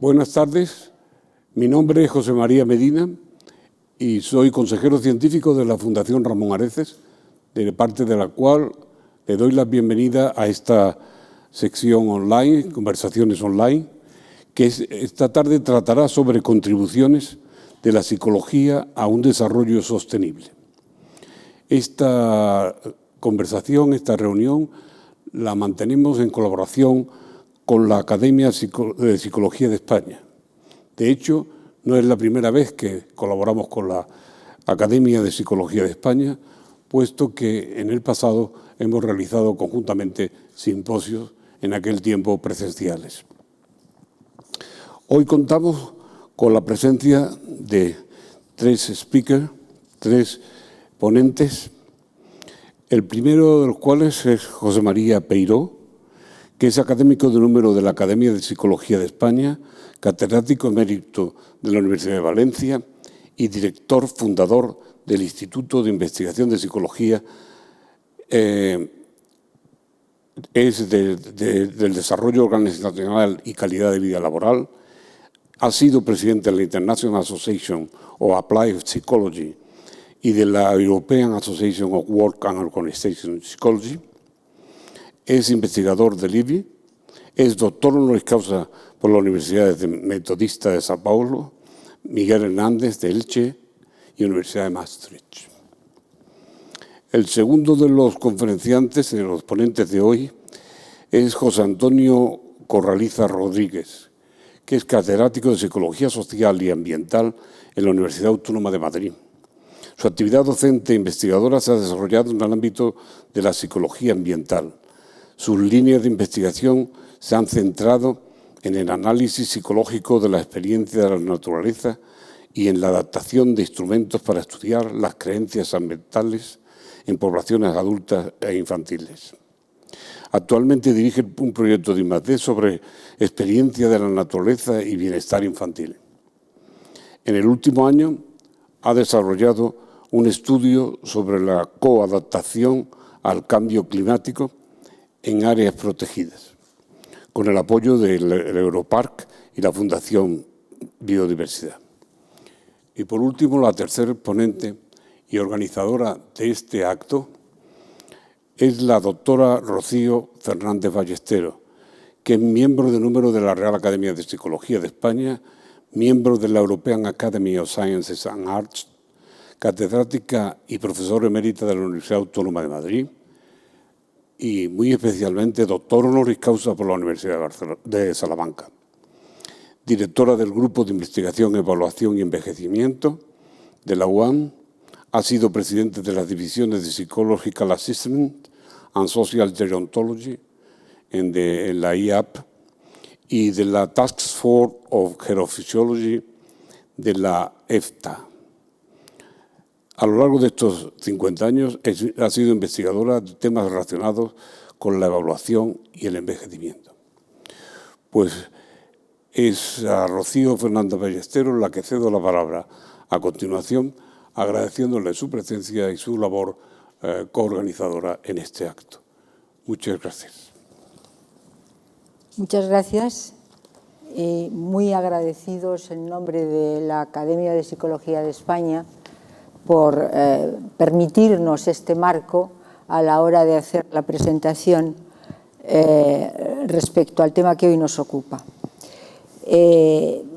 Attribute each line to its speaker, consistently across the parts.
Speaker 1: Buenas tardes, mi nombre es José María Medina y soy consejero científico de la Fundación Ramón Areces, de parte de la cual le doy la bienvenida a esta sección online, Conversaciones Online, que esta tarde tratará sobre contribuciones de la psicología a un desarrollo sostenible. Esta conversación, esta reunión, la mantenemos en colaboración con la Academia de Psicología de España. De hecho, no es la primera vez que colaboramos con la Academia de Psicología de España, puesto que en el pasado hemos realizado conjuntamente simposios, en aquel tiempo presenciales. Hoy contamos con la presencia de tres ponentes, el primero de los cuales es José María Peiró, que es académico de número de la Academia de Psicología de España, catedrático emérito de la Universidad de Valencia y director fundador del Instituto de Investigación de Psicología del Desarrollo Organizacional y Calidad de Vida Laboral. Ha sido presidente de la International Association of Applied Psychology y de la European Association of Work and Organization Psychology. Es investigador del IBI, es doctor honoris causa por la Universidad Metodista de Sao Paulo, Miguel Hernández de Elche y Universidad de Maastricht. El segundo de los conferenciantes, de los ponentes de hoy, es José Antonio Corraliza Rodríguez, que es catedrático de Psicología Social y Ambiental en la Universidad Autónoma de Madrid. Su actividad docente e investigadora se ha desarrollado en el ámbito de la psicología ambiental. Sus líneas de investigación se han centrado en el análisis psicológico de la experiencia de la naturaleza y en la adaptación de instrumentos para estudiar las creencias ambientales en poblaciones adultas e infantiles. Actualmente dirige un proyecto de I+D sobre experiencia de la naturaleza y bienestar infantil. En el último año ha desarrollado un estudio sobre la coadaptación al cambio climático en áreas protegidas, con el apoyo del Europarc y la Fundación Biodiversidad. Y por último, la tercera ponente y organizadora de este acto es la doctora Rocío Fernández Ballesteros, que es miembro de número de la Real Academia de Psicología de España, miembro de la European Academy of Sciences and Arts, catedrática y profesora emérita de la Universidad Autónoma de Madrid y muy especialmente doctor honoris causa por la Universidad de Salamanca. Directora del Grupo de Investigación, Evaluación y Envejecimiento de la UAM, ha sido presidente de las divisiones de Psychological Assessment and Social Gerontology en la IAP y de la Task Force of Gerophysiology de la EFTA. A lo largo de estos 50 años ha sido investigadora de temas relacionados con la evaluación y el envejecimiento. Pues es a Rocío Fernández Ballesteros la que cedo la palabra a continuación, agradeciéndole su presencia y su labor coorganizadora en este acto. Muchas gracias.
Speaker 2: Muchas gracias. Muy agradecidos en nombre de la Academia de Psicología de España por permitirnos este marco a la hora de hacer la presentación respecto al tema que hoy nos ocupa.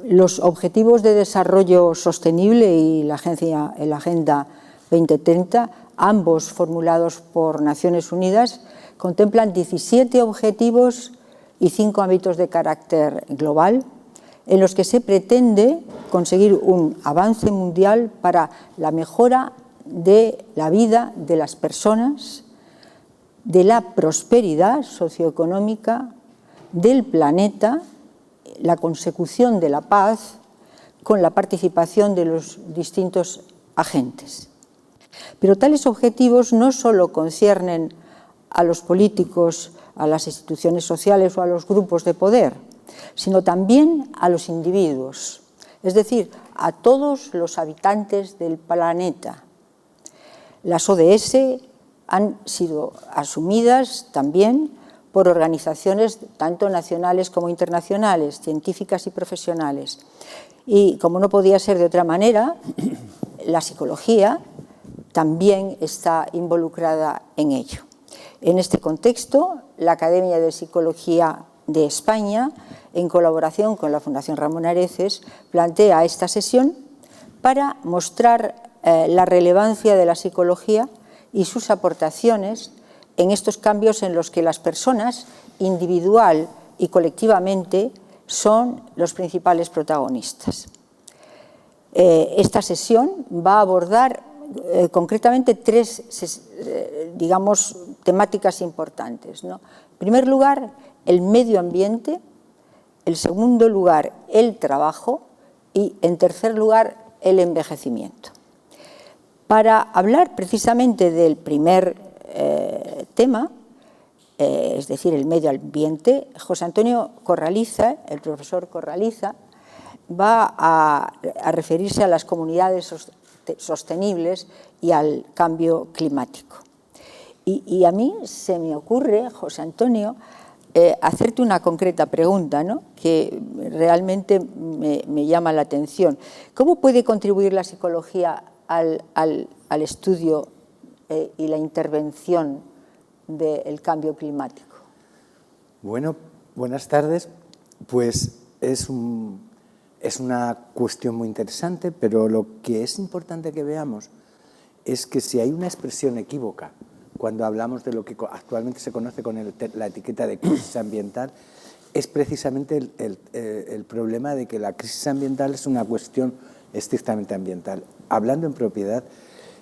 Speaker 2: Los Objetivos de Desarrollo Sostenible y la Agenda 2030, ambos formulados por Naciones Unidas, contemplan 17 objetivos y 5 ámbitos de carácter global, en los que se pretende conseguir un avance mundial para la mejora de la vida de las personas, de la prosperidad socioeconómica, del planeta, la consecución de la paz, con la participación de los distintos agentes. Pero tales objetivos no solo conciernen a los políticos, a las instituciones sociales o a los grupos de poder, sino también a los individuos, es decir, a todos los habitantes del planeta. Las ODS han sido asumidas también por organizaciones tanto nacionales como internacionales, científicas y profesionales. Y como no podía ser de otra manera, la psicología también está involucrada en ello. En este contexto, la Academia de Psicología de España, en colaboración con la Fundación Ramón Areces, plantea esta sesión para mostrar la relevancia de la psicología y sus aportaciones en estos cambios en los que las personas, individual y colectivamente, son los principales protagonistas. Esta sesión va a abordar concretamente tres, digamos, temáticas importantes, ¿no? En primer lugar, el medio ambiente; en segundo lugar, el trabajo; y en tercer lugar, el envejecimiento. Para hablar precisamente del primer tema, es decir, el medio ambiente, José Antonio Corraliza, el profesor Corraliza, va a referirse a las comunidades sostenibles y al cambio climático. Y a mí se me ocurre, José Antonio, hacerte una concreta pregunta, ¿no?, que realmente me llama la atención. ¿Cómo puede contribuir la psicología al estudio y la intervención del cambio climático?
Speaker 3: Bueno, buenas tardes. Pues es una cuestión muy interesante, pero lo que es importante que veamos es que si hay una expresión equívoca cuando hablamos de lo que actualmente se conoce con la etiqueta de crisis ambiental, es precisamente el problema de que la crisis ambiental es una cuestión estrictamente ambiental. Hablando en propiedad,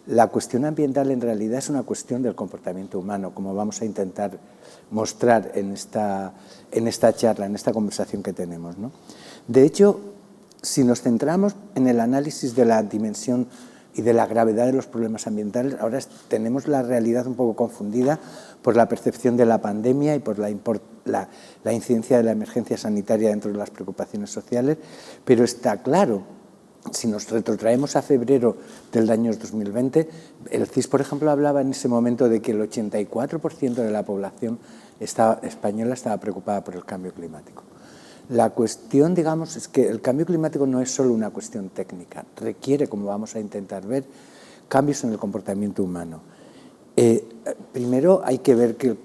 Speaker 3: la cuestión ambiental en realidad es una cuestión del comportamiento humano, como vamos a intentar mostrar en esta charla, en esta conversación que tenemos, ¿no? De hecho, si nos centramos en el análisis de la dimensión y de la gravedad de los problemas ambientales, ahora tenemos la realidad un poco confundida por la percepción de la pandemia y por la incidencia de la emergencia sanitaria dentro de las preocupaciones sociales, pero está claro, si nos retrotraemos a febrero del año 2020, el CIS, por ejemplo, hablaba en ese momento de que el 84% de la población española estaba preocupada por el cambio climático. La cuestión, digamos, es que el cambio climático no es solo una cuestión técnica, requiere, como vamos a intentar ver, cambios en el comportamiento humano. Primero hay que ver que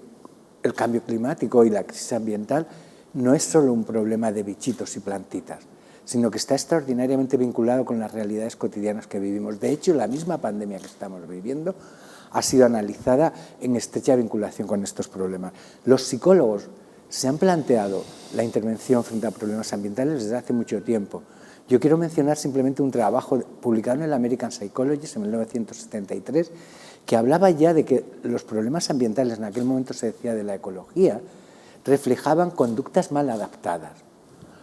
Speaker 3: el cambio climático y la crisis ambiental no es solo un problema de bichitos y plantitas, sino que está extraordinariamente vinculado con las realidades cotidianas que vivimos. De hecho, la misma pandemia que estamos viviendo ha sido analizada en estrecha vinculación con estos problemas. Los psicólogos se han planteado la intervención frente a problemas ambientales desde hace mucho tiempo. Yo quiero mencionar simplemente un trabajo publicado en el American Psychologist en 1973 que hablaba ya de que los problemas ambientales, en aquel momento se decía de la ecología, reflejaban conductas mal adaptadas.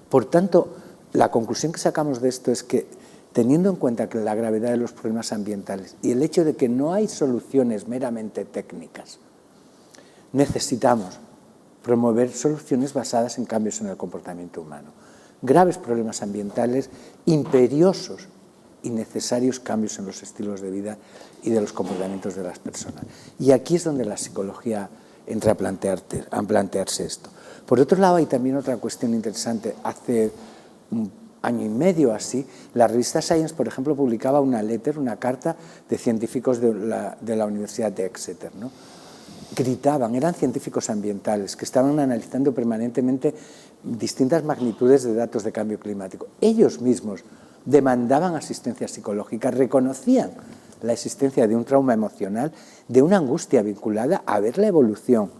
Speaker 3: Por tanto, la conclusión que sacamos de esto es que, teniendo en cuenta que la gravedad de los problemas ambientales y el hecho de que no hay soluciones meramente técnicas, necesitamos promover soluciones basadas en cambios en el comportamiento humano. Graves problemas ambientales, imperiosos y necesarios cambios en los estilos de vida y de los comportamientos de las personas. Y aquí es donde la psicología entra a plantearse esto. Por otro lado, hay también otra cuestión interesante. Hace un año y medio así, la revista Science, por ejemplo, publicaba una carta de científicos de la Universidad de Exeter, ¿no? Gritaban, eran científicos ambientales que estaban analizando permanentemente distintas magnitudes de datos de cambio climático. Ellos mismos demandaban asistencia psicológica, reconocían la existencia de un trauma emocional, de una angustia vinculada a ver la evolución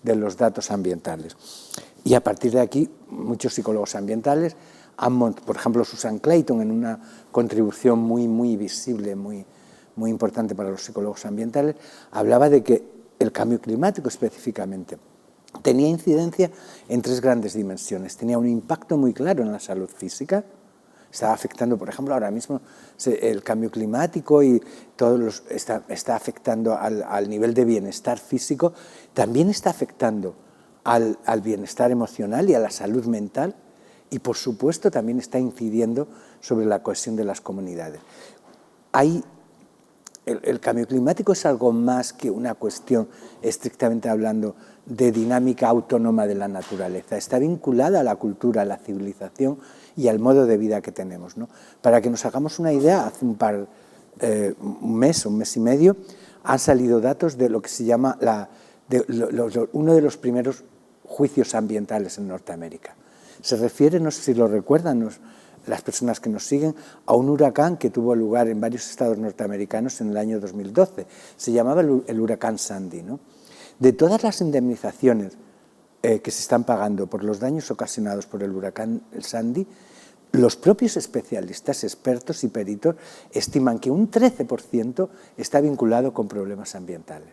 Speaker 3: de los datos ambientales. Y a partir de aquí, muchos psicólogos ambientales, por ejemplo, Susan Clayton, en una contribución muy visible, muy importante para los psicólogos ambientales, hablaba de que el cambio climático específicamente tenía incidencia en tres grandes dimensiones. Tenía un impacto muy claro en la salud física. Estaba afectando, por ejemplo, ahora mismo el cambio climático y está afectando al nivel de bienestar físico. También está afectando al bienestar emocional y a la salud mental. Y, por supuesto, también está incidiendo sobre la cohesión de las comunidades. Hay el cambio climático es algo más que una cuestión, estrictamente hablando, de dinámica autónoma de la naturaleza. Está vinculada a la cultura, a la civilización y al modo de vida que tenemos, ¿no? Para que nos hagamos una idea, hace un mes y medio, han salido datos de lo que se llama uno de los primeros juicios ambientales en Norteamérica. Se refiere, no sé si lo recuerdan las personas que nos siguen, a un huracán que tuvo lugar en varios estados norteamericanos en el año 2012. Se llamaba el huracán Sandy, ¿no? De todas las indemnizaciones que se están pagando por los daños ocasionados por el huracán Sandy, los propios especialistas, expertos y peritos estiman que un 13% está vinculado con problemas ambientales.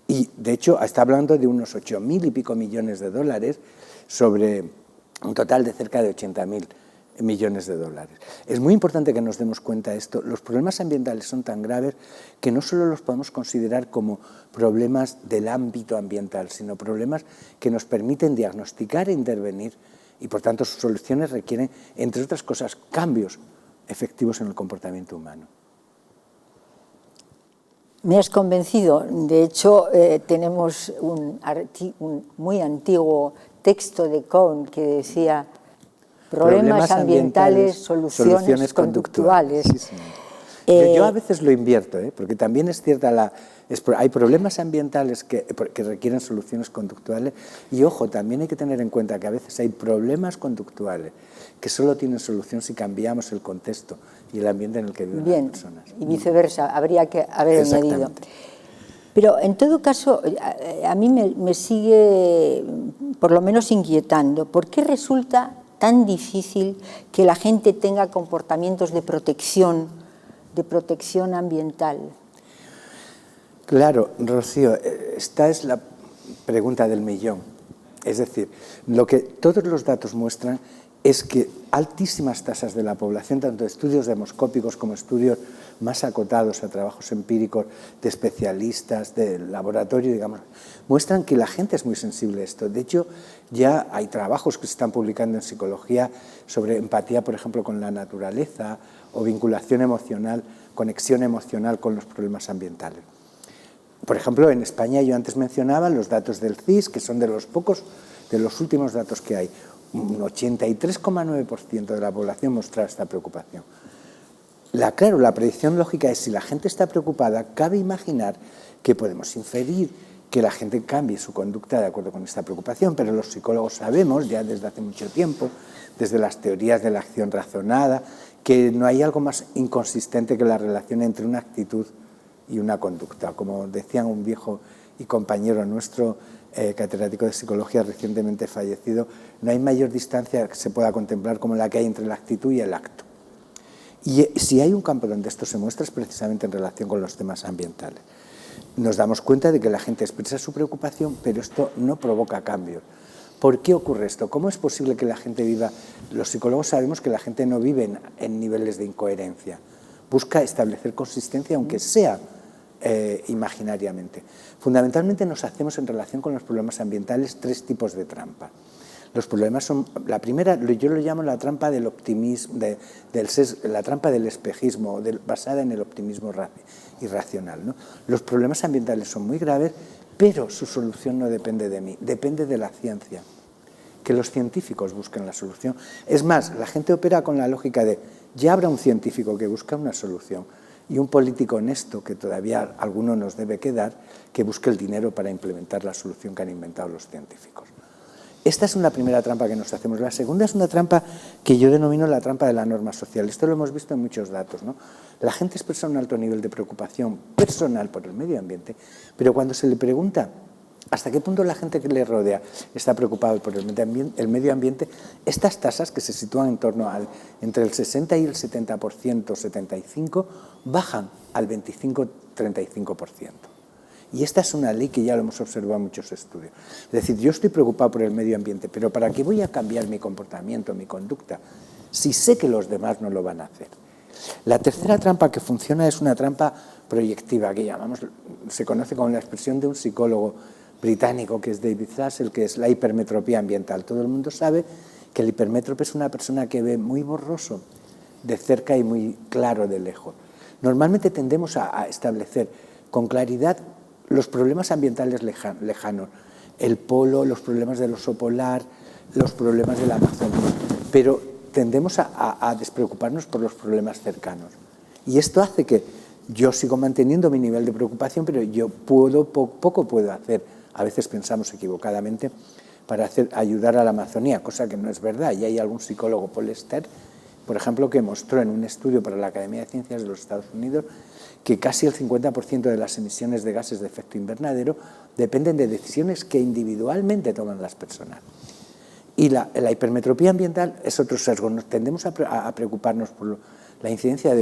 Speaker 3: Y, de hecho, está hablando de unos 8.000 y pico millones de dólares sobre un total de cerca de 80.000 millones de dólares. Es muy importante que nos demos cuenta de esto. Los problemas ambientales son tan graves que no solo los podemos considerar como problemas del ámbito ambiental, sino problemas que nos permiten diagnosticar e intervenir y, por tanto, sus soluciones requieren, entre otras cosas, cambios efectivos en el comportamiento humano.
Speaker 2: Me has convencido. De hecho, tenemos un muy antiguo texto de Kohn que decía problemas ambientales, soluciones conductuales.
Speaker 3: Sí, yo a veces lo invierto, porque también es cierta hay problemas ambientales que requieren soluciones conductuales y, ojo, también hay que tener en cuenta que a veces hay problemas conductuales que solo tienen solución si cambiamos el contexto y el ambiente en el que viven las personas.
Speaker 2: Y viceversa, habría que haber añadido. Pero, en todo caso, a mí me sigue, por lo menos, inquietando. ¿Por qué resulta tan difícil que la gente tenga comportamientos de protección ambiental?
Speaker 3: Claro, Rocío, esta es la pregunta del millón. Es decir, lo que todos los datos muestran es que altísimas tasas de la población, tanto de estudios demoscópicos como estudios más acotados a trabajos empíricos de especialistas, de laboratorio, digamos, muestran que la gente es muy sensible a esto. De hecho, ya hay trabajos que se están publicando en psicología sobre empatía, por ejemplo, con la naturaleza o vinculación emocional, conexión emocional con los problemas ambientales. Por ejemplo, en España yo antes mencionaba los datos del CIS, que son de los últimos datos que hay. Un 83,9% de la población muestra esta preocupación. Claro, la predicción lógica es si la gente está preocupada, cabe imaginar que podemos inferir que la gente cambie su conducta de acuerdo con esta preocupación, pero los psicólogos sabemos ya desde hace mucho tiempo, desde las teorías de la acción razonada, que no hay algo más inconsistente que la relación entre una actitud y una conducta. Como decía un viejo y compañero nuestro, catedrático de psicología recientemente fallecido, no hay mayor distancia que se pueda contemplar como la que hay entre la actitud y el acto. Y si hay un campo donde esto se muestra es precisamente en relación con los temas ambientales. Nos damos cuenta de que la gente expresa su preocupación, pero esto no provoca cambios. ¿Por qué ocurre esto? ¿Cómo es posible que la gente viva? Los psicólogos sabemos que la gente no vive en niveles de incoherencia. Busca establecer consistencia, aunque sea imaginariamente. Fundamentalmente nos hacemos en relación con los problemas ambientales 3 tipos de trampa. Los problemas son, la primera, yo lo llamo la trampa del optimismo, la trampa del espejismo, basada en el optimismo irracional, ¿no? Los problemas ambientales son muy graves, pero su solución no depende de mí, depende de la ciencia. Que los científicos busquen la solución. Es más, la gente opera con la lógica de ya habrá un científico que busca una solución y un político honesto, que todavía alguno nos debe quedar, que busque el dinero para implementar la solución que han inventado los científicos. Esta es una primera trampa que nos hacemos. La segunda es una trampa que yo denomino la trampa de la norma social. Esto lo hemos visto en muchos datos, ¿no? La gente expresa un alto nivel de preocupación personal por el medio ambiente, pero cuando se le pregunta hasta qué punto la gente que le rodea está preocupada por el medio ambiente, estas tasas, que se sitúan en torno entre el 60 y el 70%, 75%, bajan al 25-35%. Y esta es una ley que ya lo hemos observado en muchos estudios. Es decir, yo estoy preocupado por el medio ambiente, pero ¿para qué voy a cambiar mi comportamiento, mi conducta, si sé que los demás no lo van a hacer? La tercera trampa que funciona es una trampa proyectiva, que se conoce con la expresión de un psicólogo británico, que es David Zassel, que es la hipermetropía ambiental. Todo el mundo sabe que el hipermétrope es una persona que ve muy borroso de cerca y muy claro de lejos. Normalmente tendemos a establecer con claridad los problemas ambientales lejanos, el polo, los problemas del oso polar, los problemas de la Amazonia, pero tendemos a despreocuparnos por los problemas cercanos. Y esto hace que yo sigo manteniendo mi nivel de preocupación, pero yo poco puedo hacer, a veces pensamos equivocadamente, para ayudar a la Amazonía, cosa que no es verdad. Y hay algún psicólogo, Paul Ster, por ejemplo, que mostró en un estudio para la Academia de Ciencias de los Estados Unidos que casi el 50% de las emisiones de gases de efecto invernadero dependen de decisiones que individualmente toman las personas. Y la hipermetropía ambiental es otro sesgo. Nos tendemos a preocuparnos por la incidencia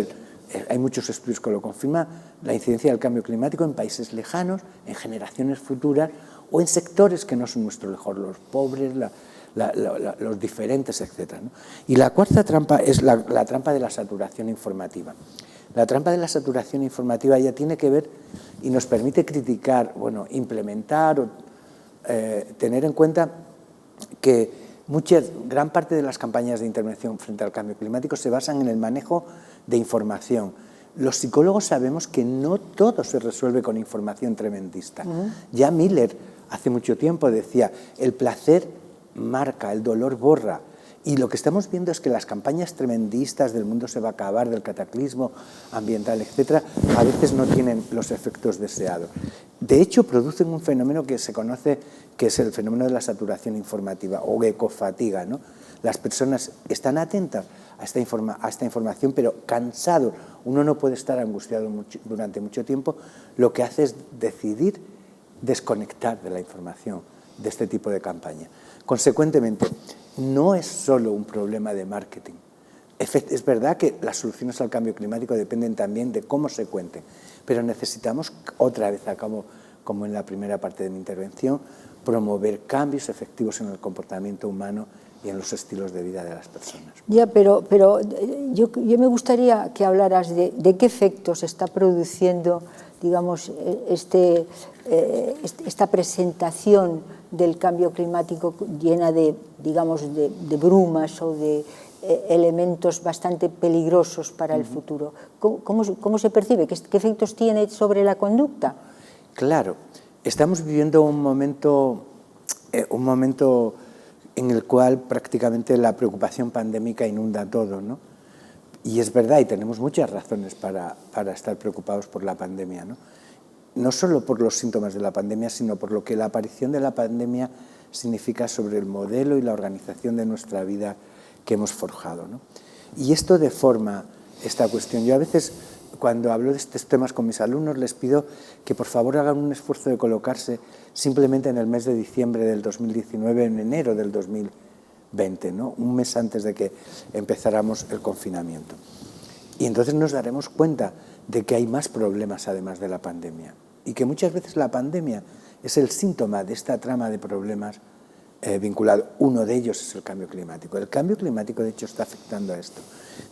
Speaker 3: hay muchos estudios que lo confirman, la incidencia del cambio climático en países lejanos, en generaciones futuras o en sectores que no son nuestro mejor, los pobres, los diferentes, etc. ¿no? Y la cuarta trampa es la trampa de la saturación informativa. La trampa de la saturación informativa ya tiene que ver y nos permite criticar, bueno, implementar o tener en cuenta que gran parte de las campañas de intervención frente al cambio climático se basan en el manejo de información. Los psicólogos sabemos que no todo se resuelve con información tremendista. Ya Miller hace mucho tiempo decía, el placer marca, el dolor borra. Y lo que estamos viendo es que las campañas tremendistas del mundo se va a acabar, del cataclismo ambiental, etcétera, a veces no tienen los efectos deseados. De hecho, producen un fenómeno que se conoce que es el fenómeno de la saturación informativa o ecofatiga, ¿no? Las personas están atentas a esta información, pero cansados. Uno no puede estar angustiado durante mucho tiempo. Lo que hace es decidir desconectar de la información de este tipo de campaña. Consecuentemente, no es solo un problema de marketing. Es verdad que las soluciones al cambio climático dependen también de cómo se cuenten, pero necesitamos, otra vez, como en la primera parte de mi intervención, promover cambios efectivos en el comportamiento humano y en los estilos de vida de las personas.
Speaker 2: Ya, pero yo me gustaría que hablaras de qué efectos está produciendo, digamos, esta presentación del cambio climático llena de, digamos, de brumas o de elementos bastante peligrosos para el futuro. ¿Cómo se percibe? ¿Qué efectos tiene sobre la conducta?
Speaker 3: Claro, estamos viviendo un momento en el cual prácticamente la preocupación pandémica inunda todo, ¿no? Y es verdad, y tenemos muchas razones para estar preocupados por la pandemia, ¿no? No solo por los síntomas de la pandemia, sino por lo que la aparición de la pandemia significa sobre el modelo y la organización de nuestra vida que hemos forjado, ¿no? Y esto deforma esta cuestión. Yo a veces, cuando hablo de estos temas con mis alumnos, les pido que por favor hagan un esfuerzo de colocarse simplemente en el mes de diciembre del 2019, en enero del 2020, ¿no? Un mes antes de que empezáramos el confinamiento. Y entonces nos daremos cuenta de que hay más problemas además de la pandemia y que muchas veces la pandemia es el síntoma de esta trama de problemas vinculados. Uno de ellos es el cambio climático. El cambio climático, de hecho, está afectando a esto.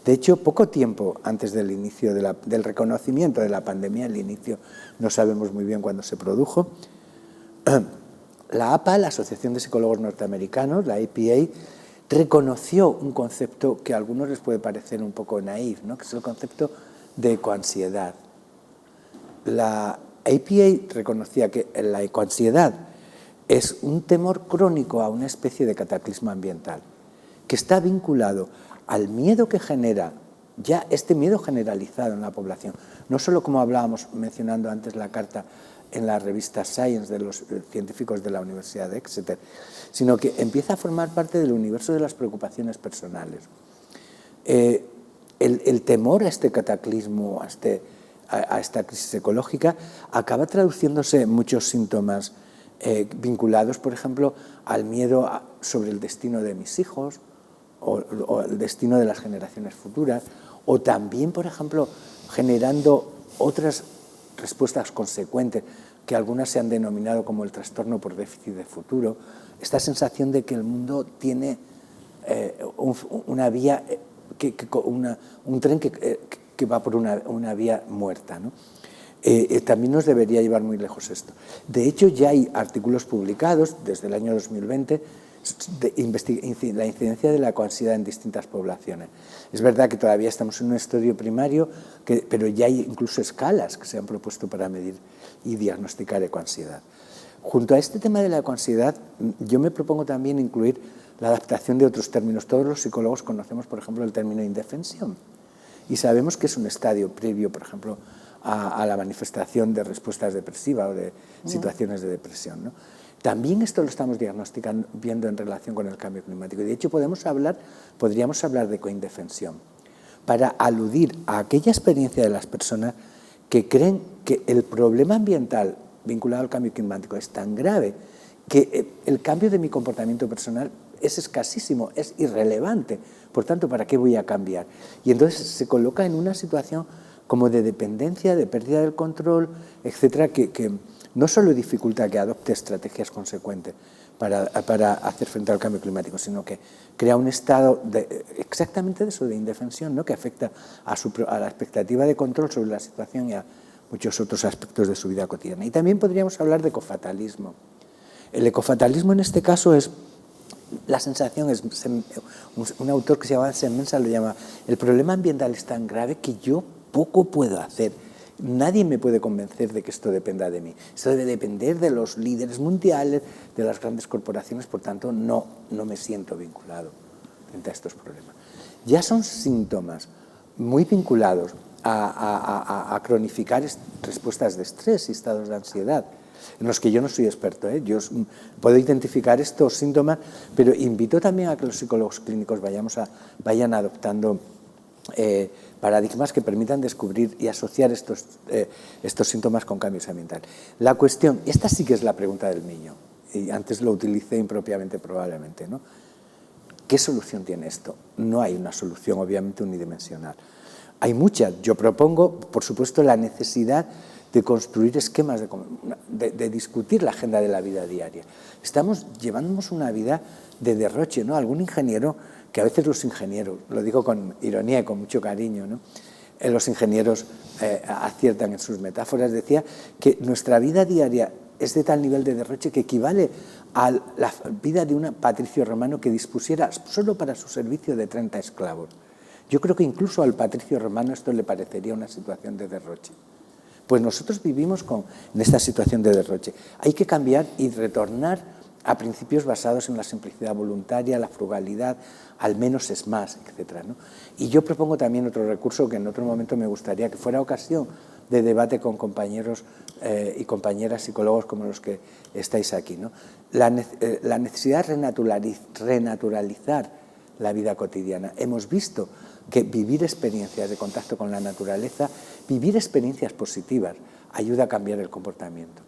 Speaker 3: De hecho, poco tiempo antes del inicio del reconocimiento de la pandemia, el inicio no sabemos muy bien cuándo se produjo, la APA, la Asociación de Psicólogos Norteamericanos, la APA, reconoció un concepto que a algunos les puede parecer un poco naif, ¿no? Que es el concepto de ecoansiedad. La APA reconocía que la ecoansiedad es un temor crónico a una especie de cataclismo ambiental, que está vinculado al miedo que genera, ya este miedo generalizado en la población, no solo como hablábamos mencionando antes la carta en la revista Science de los científicos de la Universidad de Exeter, sino que empieza a formar parte del universo de las preocupaciones personales. El temor a este cataclismo, a esta crisis ecológica, acaba traduciéndose en muchos síntomas vinculados, por ejemplo, al miedo sobre el destino de mis hijos o el destino de las generaciones futuras, o también, por ejemplo, generando otras respuestas consecuentes, que algunas se han denominado como el trastorno por déficit de futuro, esta sensación de que el mundo tiene una vía, un tren que va por una vía muerta, ¿no? también nos debería llevar muy lejos esto. De hecho, ya hay artículos publicados desde el año 2020 de la incidencia de la ecoansiedad en distintas poblaciones. Es verdad que todavía estamos en un estudio primario, pero ya hay incluso escalas que se han propuesto para medir y diagnosticar ecoansiedad. Junto a este tema de la ecoansiedad, yo me propongo también incluir la adaptación de otros términos. Todos los psicólogos conocemos, por ejemplo, el término indefensión y sabemos que es un estadio previo, por ejemplo, a la manifestación de respuestas depresivas o de situaciones de depresión, ¿no? También esto lo estamos diagnosticando, viendo en relación con el cambio climático. Y de hecho, podríamos hablar de coindefensión para aludir a aquella experiencia de las personas que creen que el problema ambiental vinculado al cambio climático es tan grave que el cambio de mi comportamiento personal es escasísimo, es irrelevante. Por tanto, ¿para qué voy a cambiar? Y entonces se coloca en una situación como de dependencia, de pérdida del control, etcétera, que no solo dificulta que adopte estrategias consecuentes para hacer frente al cambio climático, sino que crea un estado exactamente de eso, de indefensión, ¿no? Que afecta a la expectativa de control sobre la situación y a muchos otros aspectos de su vida cotidiana. Y también podríamos hablar de ecofatalismo. El ecofatalismo en este caso es la sensación, un autor que se llama Semmensa lo llama, el problema ambiental es tan grave que yo poco puedo hacer. Nadie me puede convencer de que esto dependa de mí. Esto debe depender de los líderes mundiales, de las grandes corporaciones, por tanto, no me siento vinculado frente a estos problemas. Ya son síntomas muy vinculados a cronificar respuestas de estrés y estados de ansiedad, en los que yo no soy experto, ¿eh? Yo puedo identificar estos síntomas, pero invito también a que los psicólogos clínicos vayan adoptando paradigmas que permitan descubrir y asociar estos síntomas con cambios ambientales. La cuestión, esta sí que es la pregunta del millón, y antes lo utilicé impropiamente probablemente, ¿no? ¿Qué solución tiene esto? No hay una solución obviamente unidimensional. Hay muchas. Yo propongo, por supuesto, la necesidad de construir esquemas, de discutir la agenda de la vida diaria. Llevamos una vida de derroche, ¿no? Algún ingeniero, que a veces los ingenieros, lo digo con ironía y con mucho cariño, ¿no? Los ingenieros aciertan en sus metáforas, decía que nuestra vida diaria es de tal nivel de derroche que equivale a la vida de un patricio romano que dispusiera solo para su servicio de 30 esclavos. Yo creo que incluso al patricio romano esto le parecería una situación de derroche. Pues nosotros vivimos en esta situación de derroche. Hay que cambiar y retornar a principios basados en la simplicidad voluntaria, la frugalidad, al menos es más, etc., ¿no? Y yo propongo también otro recurso que en otro momento me gustaría que fuera ocasión de debate con compañeros y compañeras psicólogos como los que estáis aquí, ¿no? La necesidad de renaturalizar la vida cotidiana. Hemos visto que vivir experiencias de contacto con la naturaleza, vivir experiencias positivas, ayuda a cambiar el comportamiento.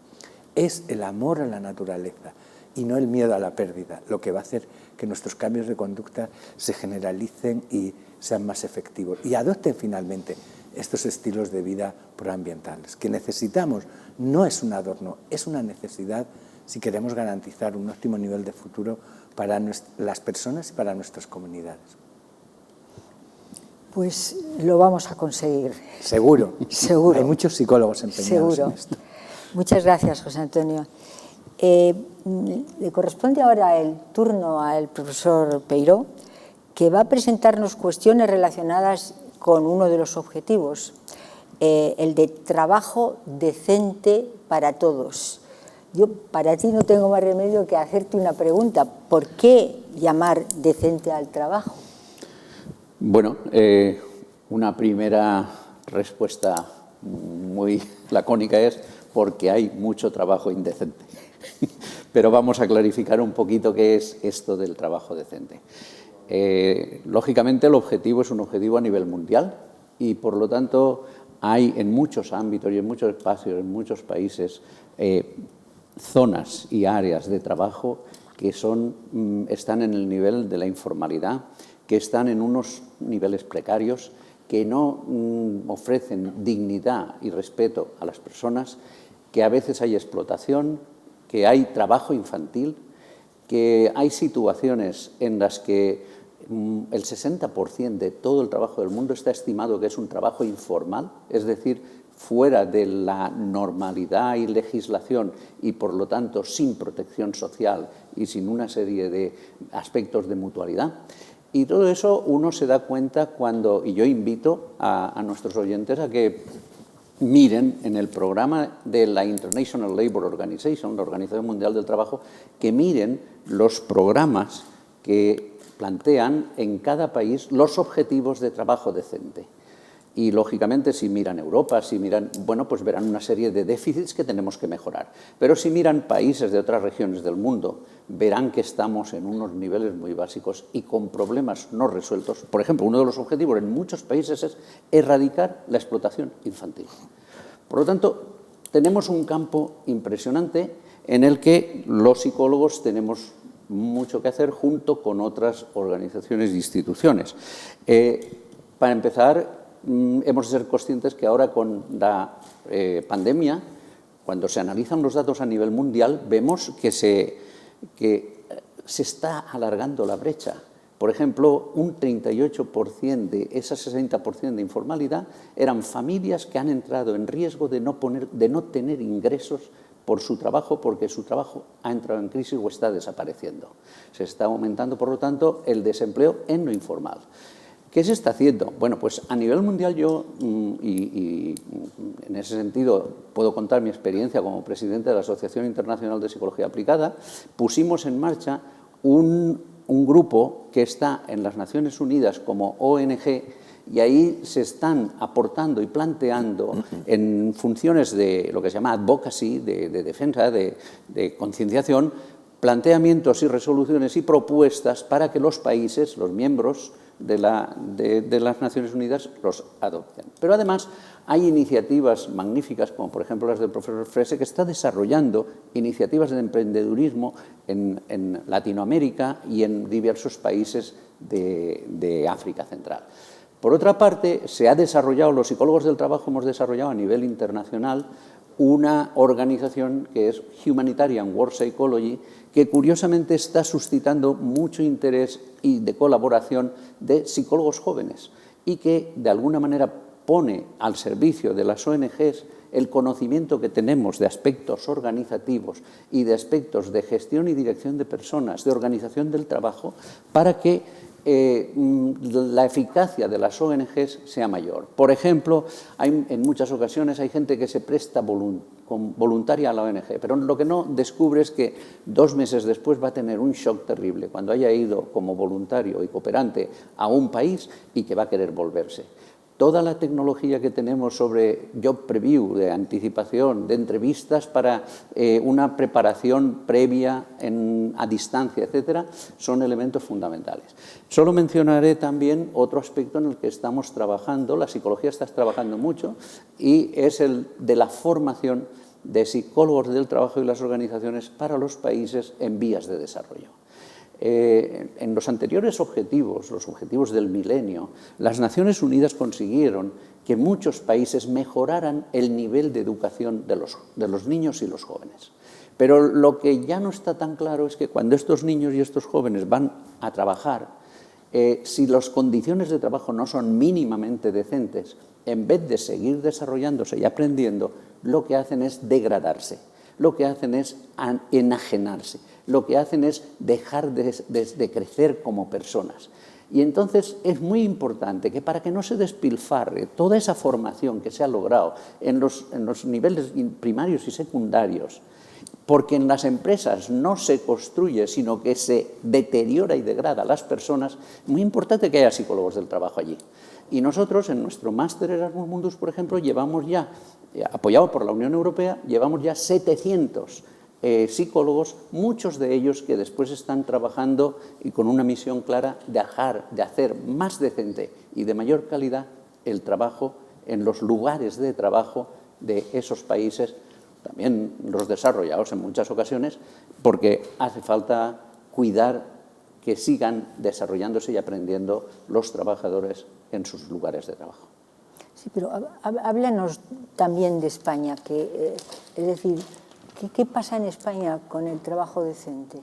Speaker 3: Es el amor a la naturaleza y no el miedo a la pérdida lo que va a hacer que nuestros cambios de conducta se generalicen y sean más efectivos y adopten finalmente estos estilos de vida proambientales que necesitamos. No es un adorno, es una necesidad si queremos garantizar un óptimo nivel de futuro para las personas y para nuestras comunidades.
Speaker 2: Pues lo vamos a conseguir.
Speaker 3: Seguro.
Speaker 2: Seguro.
Speaker 3: Hay muchos psicólogos empeñados en esto.
Speaker 2: Muchas gracias, José Antonio. Le corresponde ahora el turno al profesor Peiró, que va a presentarnos cuestiones relacionadas con uno de los objetivos, el de trabajo decente para todos. Yo para ti no tengo más remedio que hacerte una pregunta. ¿Por qué llamar decente al trabajo?
Speaker 4: Bueno, una primera respuesta muy lacónica es porque hay mucho trabajo indecente. Pero vamos a clarificar un poquito qué es esto del trabajo decente. Lógicamente el objetivo es un objetivo a nivel mundial y por lo tanto hay en muchos ámbitos y en muchos espacios, en muchos países, zonas y áreas de trabajo que están en el nivel de la informalidad, que están en unos niveles precarios, que no ofrecen dignidad y respeto a las personas, que a veces hay explotación, que hay trabajo infantil, que hay situaciones en las que el 60% de todo el trabajo del mundo está estimado que es un trabajo informal, es decir, fuera de la normalidad y legislación y, por lo tanto, sin protección social y sin una serie de aspectos de mutualidad. Y todo eso uno se da cuenta cuando, y yo invito a nuestros oyentes a que miren en el programa de la International Labour Organization, la Organización Mundial del Trabajo, que miren los programas que plantean en cada país los objetivos de trabajo decente. Y, lógicamente, si miran Europa, si miran, bueno, pues verán una serie de déficits que tenemos que mejorar. Pero si miran países de otras regiones del mundo, verán que estamos en unos niveles muy básicos y con problemas no resueltos. Por ejemplo, uno de los objetivos en muchos países es erradicar la explotación infantil. Por lo tanto, tenemos un campo impresionante en el que los psicólogos tenemos mucho que hacer junto con otras organizaciones e instituciones. Para empezar, hemos de ser conscientes que ahora con la pandemia, cuando se analizan los datos a nivel mundial, vemos que se está alargando la brecha. Por ejemplo, un 38% de esa 60% de informalidad eran familias que han entrado en riesgo de no tener ingresos por su trabajo, porque su trabajo ha entrado en crisis o está desapareciendo. Se está aumentando, por lo tanto, el desempleo en lo informal. ¿Qué se está haciendo? Bueno, pues a nivel mundial yo, y en ese sentido puedo contar mi experiencia como presidente de la Asociación Internacional de Psicología Aplicada, pusimos en marcha un grupo que está en las Naciones Unidas como ONG, y ahí se están aportando y planteando en funciones de lo que se llama advocacy, de defensa, de concienciación, planteamientos y resoluciones y propuestas para que los países, los miembros de las Naciones Unidas, los adopten. Pero además hay iniciativas magníficas, como por ejemplo las del profesor Frese, que está desarrollando iniciativas de emprendedurismo en Latinoamérica y en diversos países de África Central. Por otra parte, se ha desarrollado, los psicólogos del trabajo hemos desarrollado a nivel internacional una organización que es Humanitarian Work Psychology, que curiosamente está suscitando mucho interés y de colaboración de psicólogos jóvenes y que de alguna manera pone al servicio de las ONGs el conocimiento que tenemos de aspectos organizativos y de aspectos de gestión y dirección de personas, de organización del trabajo, para que la eficacia de las ONGs sea mayor. Por ejemplo, en muchas ocasiones hay gente que se presta voluntaria a la ONG, pero lo que no descubre es que 2 meses después va a tener un shock terrible cuando haya ido como voluntario y cooperante a un país y que va a querer volverse. Toda la tecnología que tenemos sobre job preview, de anticipación, de entrevistas para una preparación previa a distancia, etcétera, son elementos fundamentales. Solo mencionaré también otro aspecto en el que estamos trabajando, la psicología está trabajando mucho, y es el de la formación de psicólogos del trabajo y las organizaciones para los países en vías de desarrollo. En los anteriores objetivos, los objetivos del milenio, las Naciones Unidas consiguieron que muchos países mejoraran el nivel de educación de los niños y los jóvenes. Pero lo que ya no está tan claro es que cuando estos niños y estos jóvenes van a trabajar, si las condiciones de trabajo no son mínimamente decentes, en vez de seguir desarrollándose y aprendiendo, lo que hacen es degradarse, lo que hacen es enajenarse, lo que hacen es dejar de crecer como personas. Y entonces es muy importante que para que no se despilfarre toda esa formación que se ha logrado en los niveles primarios y secundarios, porque en las empresas no se construye, sino que se deteriora y degrada a las personas, es muy importante que haya psicólogos del trabajo allí. Y nosotros, en nuestro máster Erasmus Mundus, por ejemplo, llevamos ya, apoyado por la Unión Europea, llevamos ya 700 psicólogos, muchos de ellos que después están trabajando y con una misión clara de hacer más decente y de mayor calidad el trabajo en los lugares de trabajo de esos países, también los desarrollados en muchas ocasiones, porque hace falta cuidar que sigan desarrollándose y aprendiendo los trabajadores en sus lugares de trabajo.
Speaker 2: Sí, pero háblanos también de España, es decir, ¿qué pasa en España con el trabajo decente?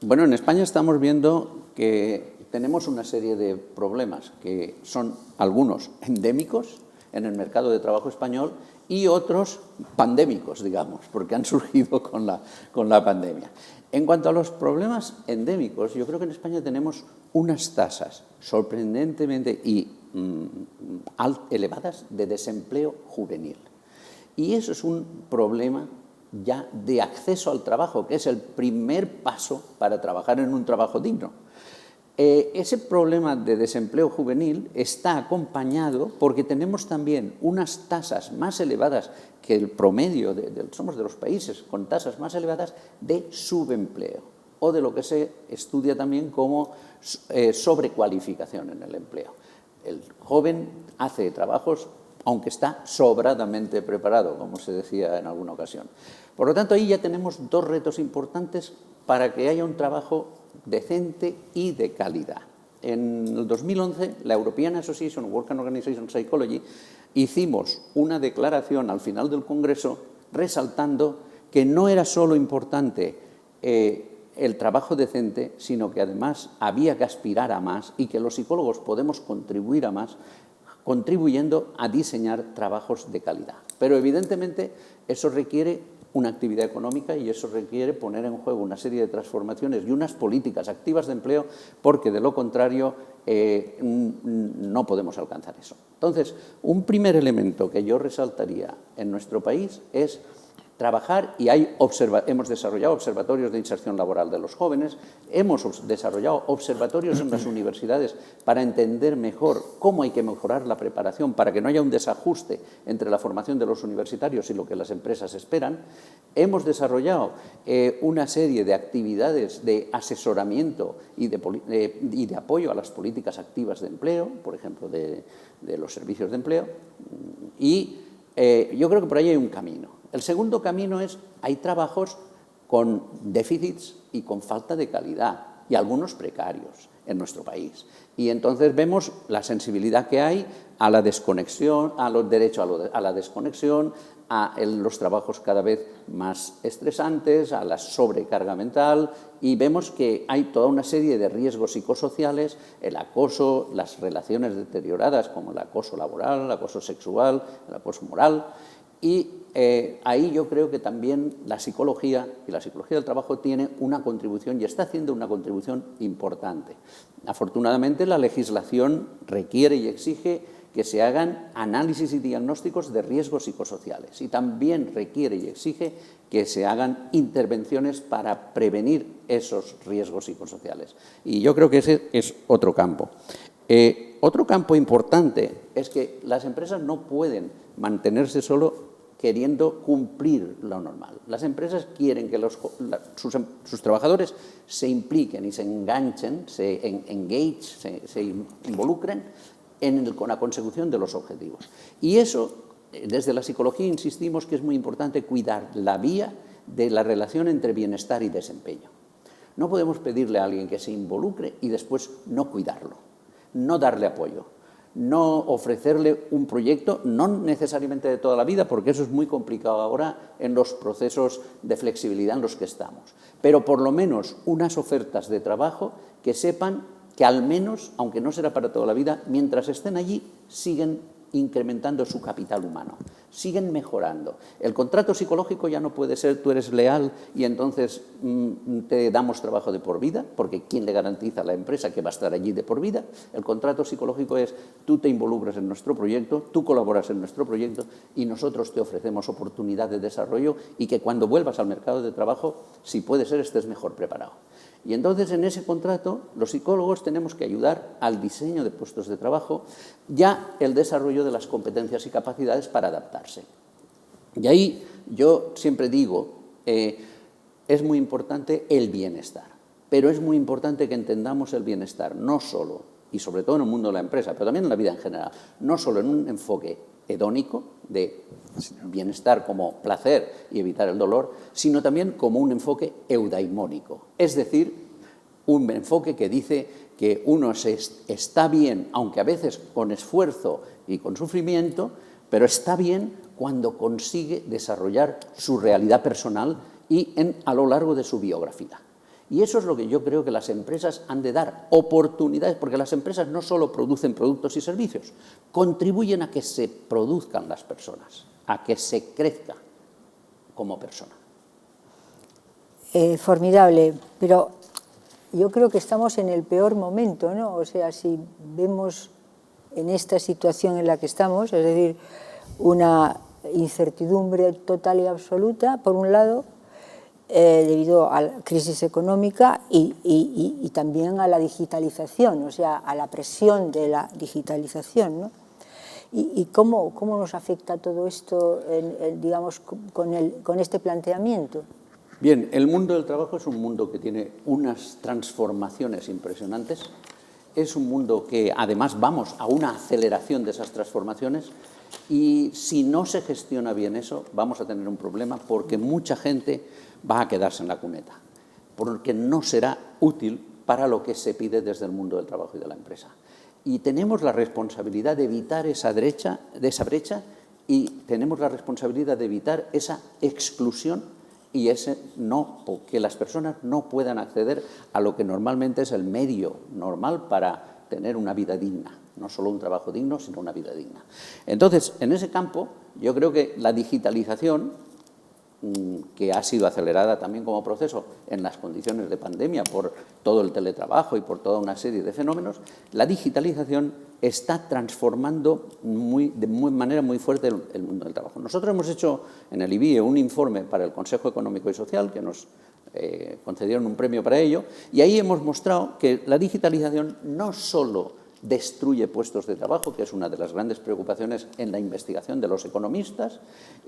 Speaker 4: Bueno, en España estamos viendo que tenemos una serie de problemas que son algunos endémicos en el mercado de trabajo español y otros pandémicos, digamos, porque han surgido con la pandemia. En cuanto a los problemas endémicos, yo creo que en España tenemos unas tasas sorprendentemente elevadas de desempleo juvenil. Y eso es un problema ya de acceso al trabajo, que es el primer paso para trabajar en un trabajo digno. Ese problema de desempleo juvenil está acompañado porque tenemos también unas tasas más elevadas que el promedio, somos de los países con tasas más elevadas de subempleo, o de lo que se estudia también como sobrecualificación en el empleo. El joven hace trabajos aunque está sobradamente preparado, como se decía en alguna ocasión. Por lo tanto, ahí ya tenemos dos retos importantes para que haya un trabajo decente y de calidad. En el 2011, la European Association of Work and Organization Psychology hicimos una declaración al final del Congreso resaltando que no era solo importante el trabajo decente, sino que además había que aspirar a más y que los psicólogos podemos contribuir a más, contribuyendo a diseñar trabajos de calidad. Pero evidentemente eso requiere una actividad económica y eso requiere poner en juego una serie de transformaciones y unas políticas activas de empleo, porque de lo contrario no podemos alcanzar eso. Entonces, un primer elemento que yo resaltaría en nuestro país es trabajar, y hemos desarrollado observatorios de inserción laboral de los jóvenes, hemos desarrollado observatorios en las universidades para entender mejor cómo hay que mejorar la preparación para que no haya un desajuste entre la formación de los universitarios y lo que las empresas esperan. Hemos desarrollado una serie de actividades de asesoramiento y de apoyo a las políticas activas de empleo, por ejemplo, de los servicios de empleo, y yo creo que por ahí hay un camino. El segundo camino es, hay trabajos con déficits y con falta de calidad, y algunos precarios en nuestro país. Y entonces vemos la sensibilidad que hay a la desconexión, a los derechos a la desconexión, a los trabajos cada vez más estresantes, a la sobrecarga mental, y vemos que hay toda una serie de riesgos psicosociales, el acoso, las relaciones deterioradas como el acoso laboral, el acoso sexual, el acoso moral. Y ahí yo creo que también la psicología y la psicología del trabajo tiene una contribución y está haciendo una contribución importante. Afortunadamente, la legislación requiere y exige que se hagan análisis y diagnósticos de riesgos psicosociales, y también requiere y exige que se hagan intervenciones para prevenir esos riesgos psicosociales. Y yo creo que ese es otro campo. Otro campo importante es que las empresas no pueden mantenerse solo queriendo cumplir lo normal. Las empresas quieren que sus trabajadores se impliquen y se enganchen, se involucren con la consecución de los objetivos. Y eso, desde la psicología insistimos que es muy importante cuidar la vía de la relación entre bienestar y desempeño. No podemos pedirle a alguien que se involucre y después no cuidarlo, no darle apoyo, no ofrecerle un proyecto, no necesariamente de toda la vida, porque eso es muy complicado ahora en los procesos de flexibilidad en los que estamos, pero por lo menos unas ofertas de trabajo que sepan que al menos, aunque no será para toda la vida, mientras estén allí, siguen incrementando su capital humano, siguen mejorando. El contrato psicológico ya no puede ser tú eres leal y entonces te damos trabajo de por vida, porque ¿quién le garantiza a la empresa que va a estar allí de por vida? El contrato psicológico es tú te involucras en nuestro proyecto, tú colaboras en nuestro proyecto y nosotros te ofrecemos oportunidad de desarrollo y que cuando vuelvas al mercado de trabajo, si puede ser, estés mejor preparado. Y entonces en ese contrato los psicólogos tenemos que ayudar al diseño de puestos de trabajo, ya el desarrollo de las competencias y capacidades para adaptarse. Y ahí yo siempre digo, es muy importante el bienestar, pero es muy importante que entendamos el bienestar no solo, y sobre todo en el mundo de la empresa, pero también en la vida en general, no solo en un enfoque hedónico de bienestar como placer y evitar el dolor, sino también como un enfoque eudaimónico, es decir, un enfoque que dice que uno está bien, aunque a veces con esfuerzo y con sufrimiento, pero está bien cuando consigue desarrollar su realidad personal y a lo largo de su biografía. Y eso es lo que yo creo que las empresas han de dar, oportunidades, porque las empresas no solo producen productos y servicios, contribuyen a que se produzcan las personas, a que se crezca como persona.
Speaker 2: Formidable, pero yo creo que estamos en el peor momento, ¿no? O sea, si vemos en esta situación en la que estamos, es decir, una incertidumbre total y absoluta, por un lado, debido a la crisis económica y también a la digitalización, o sea, a la presión de la digitalización, ¿no? ¿Y cómo nos afecta todo esto, digamos, con este planteamiento?
Speaker 4: Bien, el mundo del trabajo es un mundo que tiene unas transformaciones impresionantes. Es un mundo que además vamos a una aceleración de esas transformaciones y si no se gestiona bien eso vamos a tener un problema porque mucha gente va a quedarse en la cuneta, porque no será útil para lo que se pide desde el mundo del trabajo y de la empresa. Y tenemos la responsabilidad de evitar esa brecha y tenemos la responsabilidad de evitar esa exclusión y que las personas no puedan acceder a lo que normalmente es el medio normal para tener una vida digna, no solo un trabajo digno, sino una vida digna. Entonces, en ese campo, yo creo que la digitalización, que ha sido acelerada también como proceso en las condiciones de pandemia por todo el teletrabajo y por toda una serie de fenómenos, la digitalización está transformando de manera muy fuerte el mundo del trabajo. Nosotros hemos hecho en el IBIE un informe para el Consejo Económico y Social, que nos concedieron un premio para ello, y ahí hemos mostrado que la digitalización no solo destruye puestos de trabajo, que es una de las grandes preocupaciones en la investigación de los economistas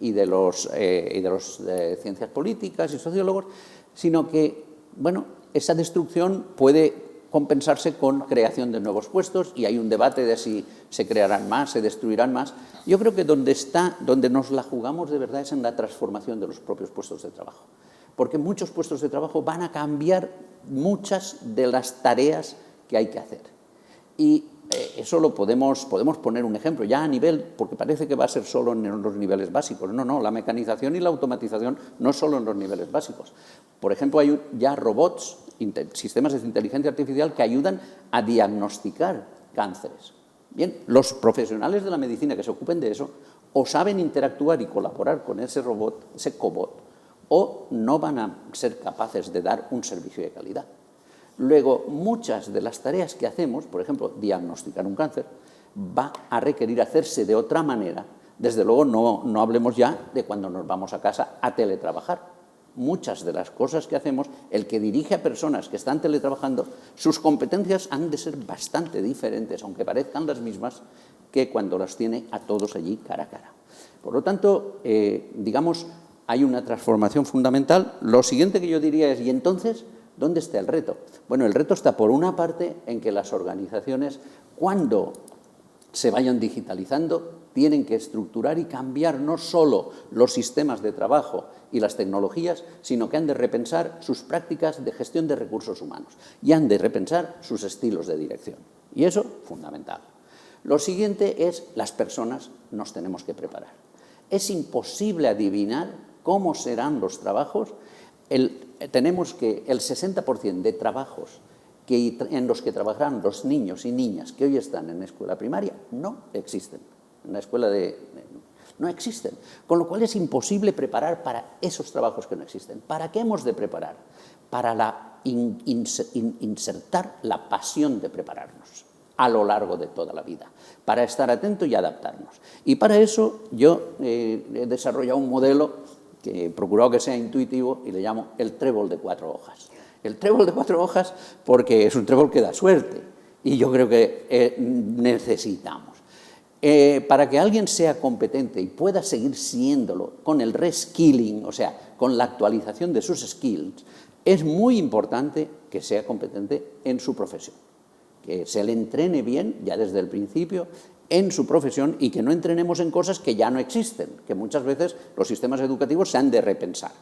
Speaker 4: y de los de ciencias políticas y sociólogos, sino que, bueno, esa destrucción puede compensarse con creación de nuevos puestos y hay un debate de si se crearán más, se destruirán más. Yo creo que donde nos la jugamos de verdad es en la transformación de los propios puestos de trabajo, porque muchos puestos de trabajo van a cambiar muchas de las tareas que hay que hacer. Y eso lo podemos poner un ejemplo, ya a nivel, porque parece que va a ser solo en los niveles básicos. No, la mecanización y la automatización no solo en los niveles básicos. Por ejemplo, hay ya robots, sistemas de inteligencia artificial que ayudan a diagnosticar cánceres. Bien, los profesionales de la medicina que se ocupen de eso o saben interactuar y colaborar con ese robot, ese cobot, o no van a ser capaces de dar un servicio de calidad. Luego, muchas de las tareas que hacemos, por ejemplo, diagnosticar un cáncer, va a requerir hacerse de otra manera. Desde luego, no hablemos ya de cuando nos vamos a casa a teletrabajar. Muchas de las cosas que hacemos, el que dirige a personas que están teletrabajando, sus competencias han de ser bastante diferentes, aunque parezcan las mismas, que cuando las tiene a todos allí cara a cara. Por lo tanto, digamos, hay una transformación fundamental. Lo siguiente que yo diría es, ¿y entonces dónde está el reto? Bueno, el reto está por una parte en que las organizaciones, cuando se vayan digitalizando, tienen que estructurar y cambiar no solo los sistemas de trabajo y las tecnologías, sino que han de repensar sus prácticas de gestión de recursos humanos y han de repensar sus estilos de dirección. Y eso, fundamental. Lo siguiente es, las personas nos tenemos que preparar. Es imposible adivinar cómo serán los trabajos. Tenemos que el 60% de trabajos en los que trabajarán los niños y niñas que hoy están en la escuela primaria no existen. En la escuela no existen. Con lo cual es imposible preparar para esos trabajos que no existen. ¿Para qué hemos de preparar? Para insertar la pasión de prepararnos a lo largo de toda la vida, para estar atentos y adaptarnos. Y para eso yo he desarrollado un modelo que he procurado que sea intuitivo y le llamo el trébol de 4 hojas. El trébol de 4 hojas porque es un trébol que da suerte y yo creo que necesitamos. Para que alguien sea competente y pueda seguir siéndolo con el reskilling, o sea, con la actualización de sus skills, es muy importante que sea competente en su profesión, que se le entrene bien ya desde el principio en su profesión y que no entrenemos en cosas que ya no existen, que muchas veces los sistemas educativos se han de repensar.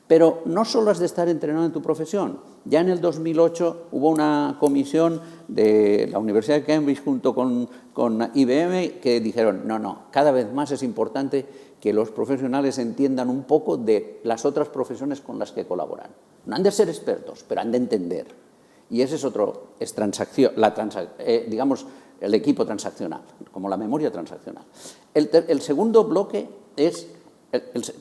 Speaker 4: Pero no solo has de estar entrenado en tu profesión. Ya en el 2008 hubo una comisión de la Universidad de Cambridge junto con IBM que dijeron, no, cada vez más es importante que los profesionales entiendan un poco de las otras profesiones con las que colaboran. No han de ser expertos, pero han de entender. Y ese es otro, es transacción, digamos, el equipo transaccional, como la memoria transaccional. El segundo bloque es,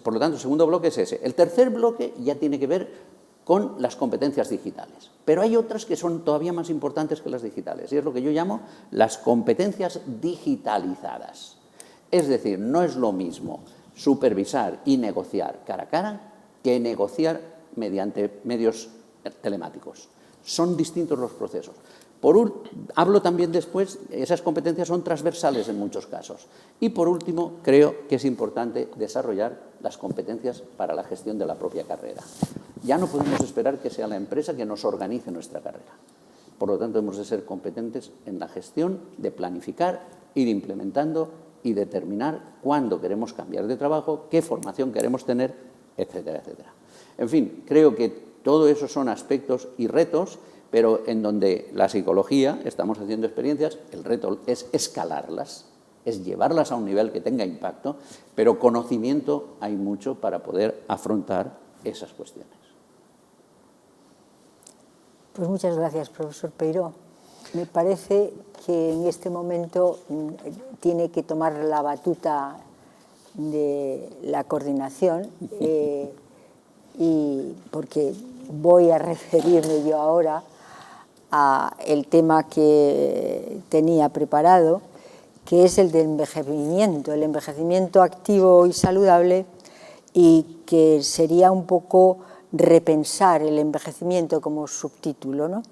Speaker 4: por lo tanto, el segundo bloque es ese. El tercer bloque ya tiene que ver con las competencias digitales. Pero hay otras que son todavía más importantes que las digitales, y es lo que yo llamo las competencias digitalizadas. Es decir, no es lo mismo supervisar y negociar cara a cara que negociar mediante medios telemáticos. Son distintos los procesos. Hablo también después, esas competencias son transversales en muchos casos. Y por último, creo que es importante desarrollar las competencias para la gestión de la propia carrera. Ya no podemos esperar que sea la empresa que nos organice nuestra carrera. Por lo tanto, hemos de ser competentes en la gestión, de planificar, ir implementando y determinar cuándo queremos cambiar de trabajo, qué formación queremos tener, etcétera, etcétera. En fin, creo que todo eso son aspectos y retos, pero en donde la psicología, estamos haciendo experiencias, el reto es escalarlas, es llevarlas a un nivel que tenga impacto, pero conocimiento hay mucho para poder afrontar esas cuestiones.
Speaker 2: Pues muchas gracias, profesor Peiró. Me parece que en este momento tiene que tomar la batuta de la coordinación y porque voy a referirme yo ahora a el tema que tenía preparado, que es el del envejecimiento, el envejecimiento activo y saludable, y que sería un poco repensar el envejecimiento como subtítulo, ¿no?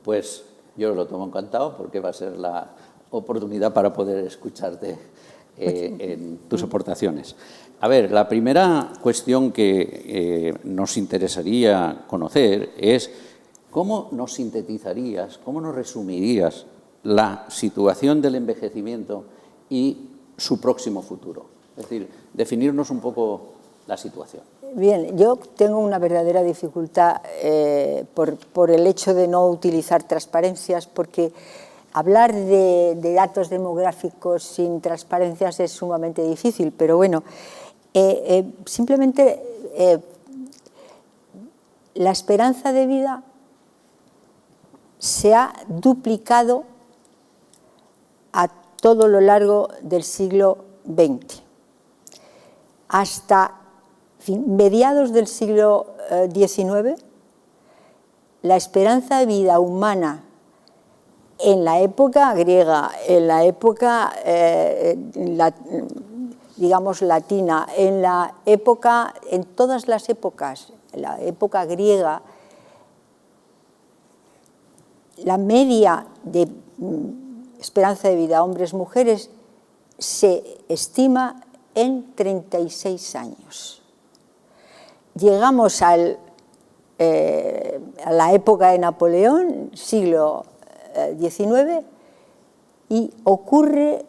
Speaker 4: Pues yo lo tomo encantado porque va a ser la oportunidad para poder escucharte en tus aportaciones. A ver, la primera cuestión que nos interesaría conocer es cómo nos sintetizarías, cómo nos resumirías la situación del envejecimiento y su próximo futuro. Es decir, definirnos un poco la situación.
Speaker 2: Bien, yo tengo una verdadera dificultad por el hecho de no utilizar transparencias, porque hablar de datos demográficos sin transparencias es sumamente difícil, pero bueno, simplemente la esperanza de vida se ha duplicado a todo lo largo del siglo XX. Hasta mediados del siglo XIX, la esperanza de vida humana en la época griega, en la época, digamos, latina, en todas las épocas, en la época griega, la media de esperanza de vida hombres-mujeres se estima en 36 años. Llegamos a la época de Napoleón, siglo XIX, y ocurre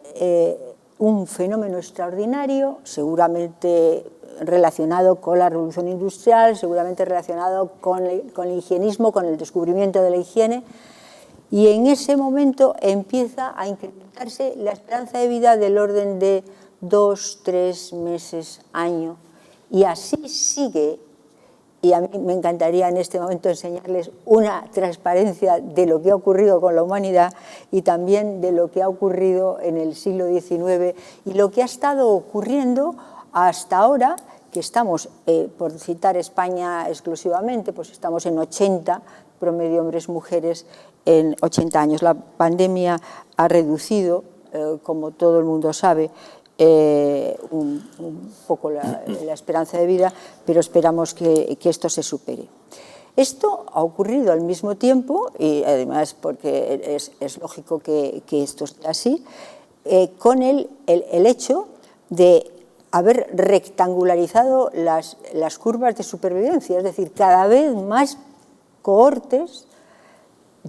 Speaker 2: un fenómeno extraordinario, seguramente relacionado con la revolución industrial, seguramente relacionado con el higienismo, con el descubrimiento de la higiene, y en ese momento empieza a incrementarse la esperanza de vida del orden de 2, 3 meses, año, y así sigue. Y a mí me encantaría en este momento enseñarles una transparencia de lo que ha ocurrido con la humanidad y también de lo que ha ocurrido en el siglo XIX y lo que ha estado ocurriendo hasta ahora, que estamos, por citar España exclusivamente, pues estamos en 80 promedio hombres-mujeres en 80 años. La pandemia ha reducido, como todo el mundo sabe, un poco la esperanza de vida, pero esperamos que esto se supere. Esto ha ocurrido al mismo tiempo, y además porque es lógico que esto sea así, con el hecho de haber rectangularizado las curvas de supervivencia, es decir, cada vez más cohortes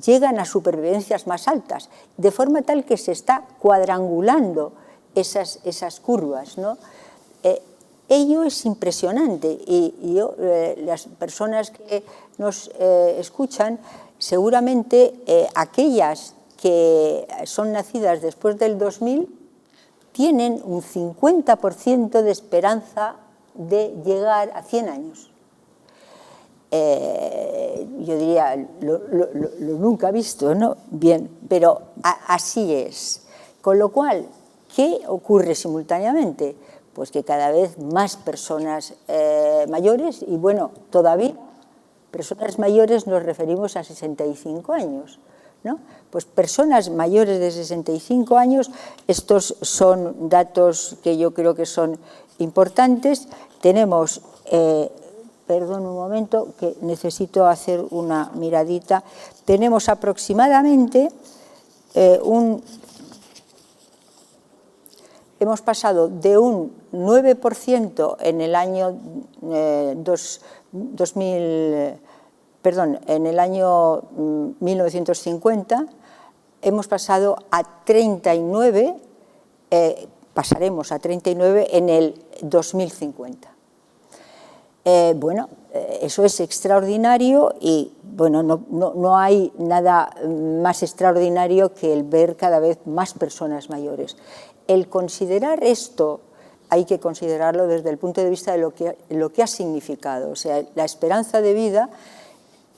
Speaker 2: llegan a supervivencias más altas, de forma tal que se está cuadrangulando esas curvas, ¿no? Ello es impresionante y las personas que nos escuchan, seguramente aquellas que son nacidas después del 2000 tienen un 50% de esperanza de llegar a 100 años. yo diría, lo nunca visto, ¿no? Bien, pero así es. Con lo cual, ¿qué ocurre simultáneamente? Pues que cada vez más personas mayores, y bueno, todavía personas mayores nos referimos a 65 años, ¿no? Pues personas mayores de 65 años, estos son datos que yo creo que son importantes. Tenemos, perdón un momento, que necesito hacer una miradita, tenemos aproximadamente hemos pasado de un 9% en el año en el año 1950, hemos pasado a 39, pasaremos a 39 en el 2050. Bueno, eso es extraordinario y bueno, no hay nada más extraordinario que el ver cada vez más personas mayores. El considerar esto hay que considerarlo desde el punto de vista de lo que ha significado. O sea, la esperanza de vida,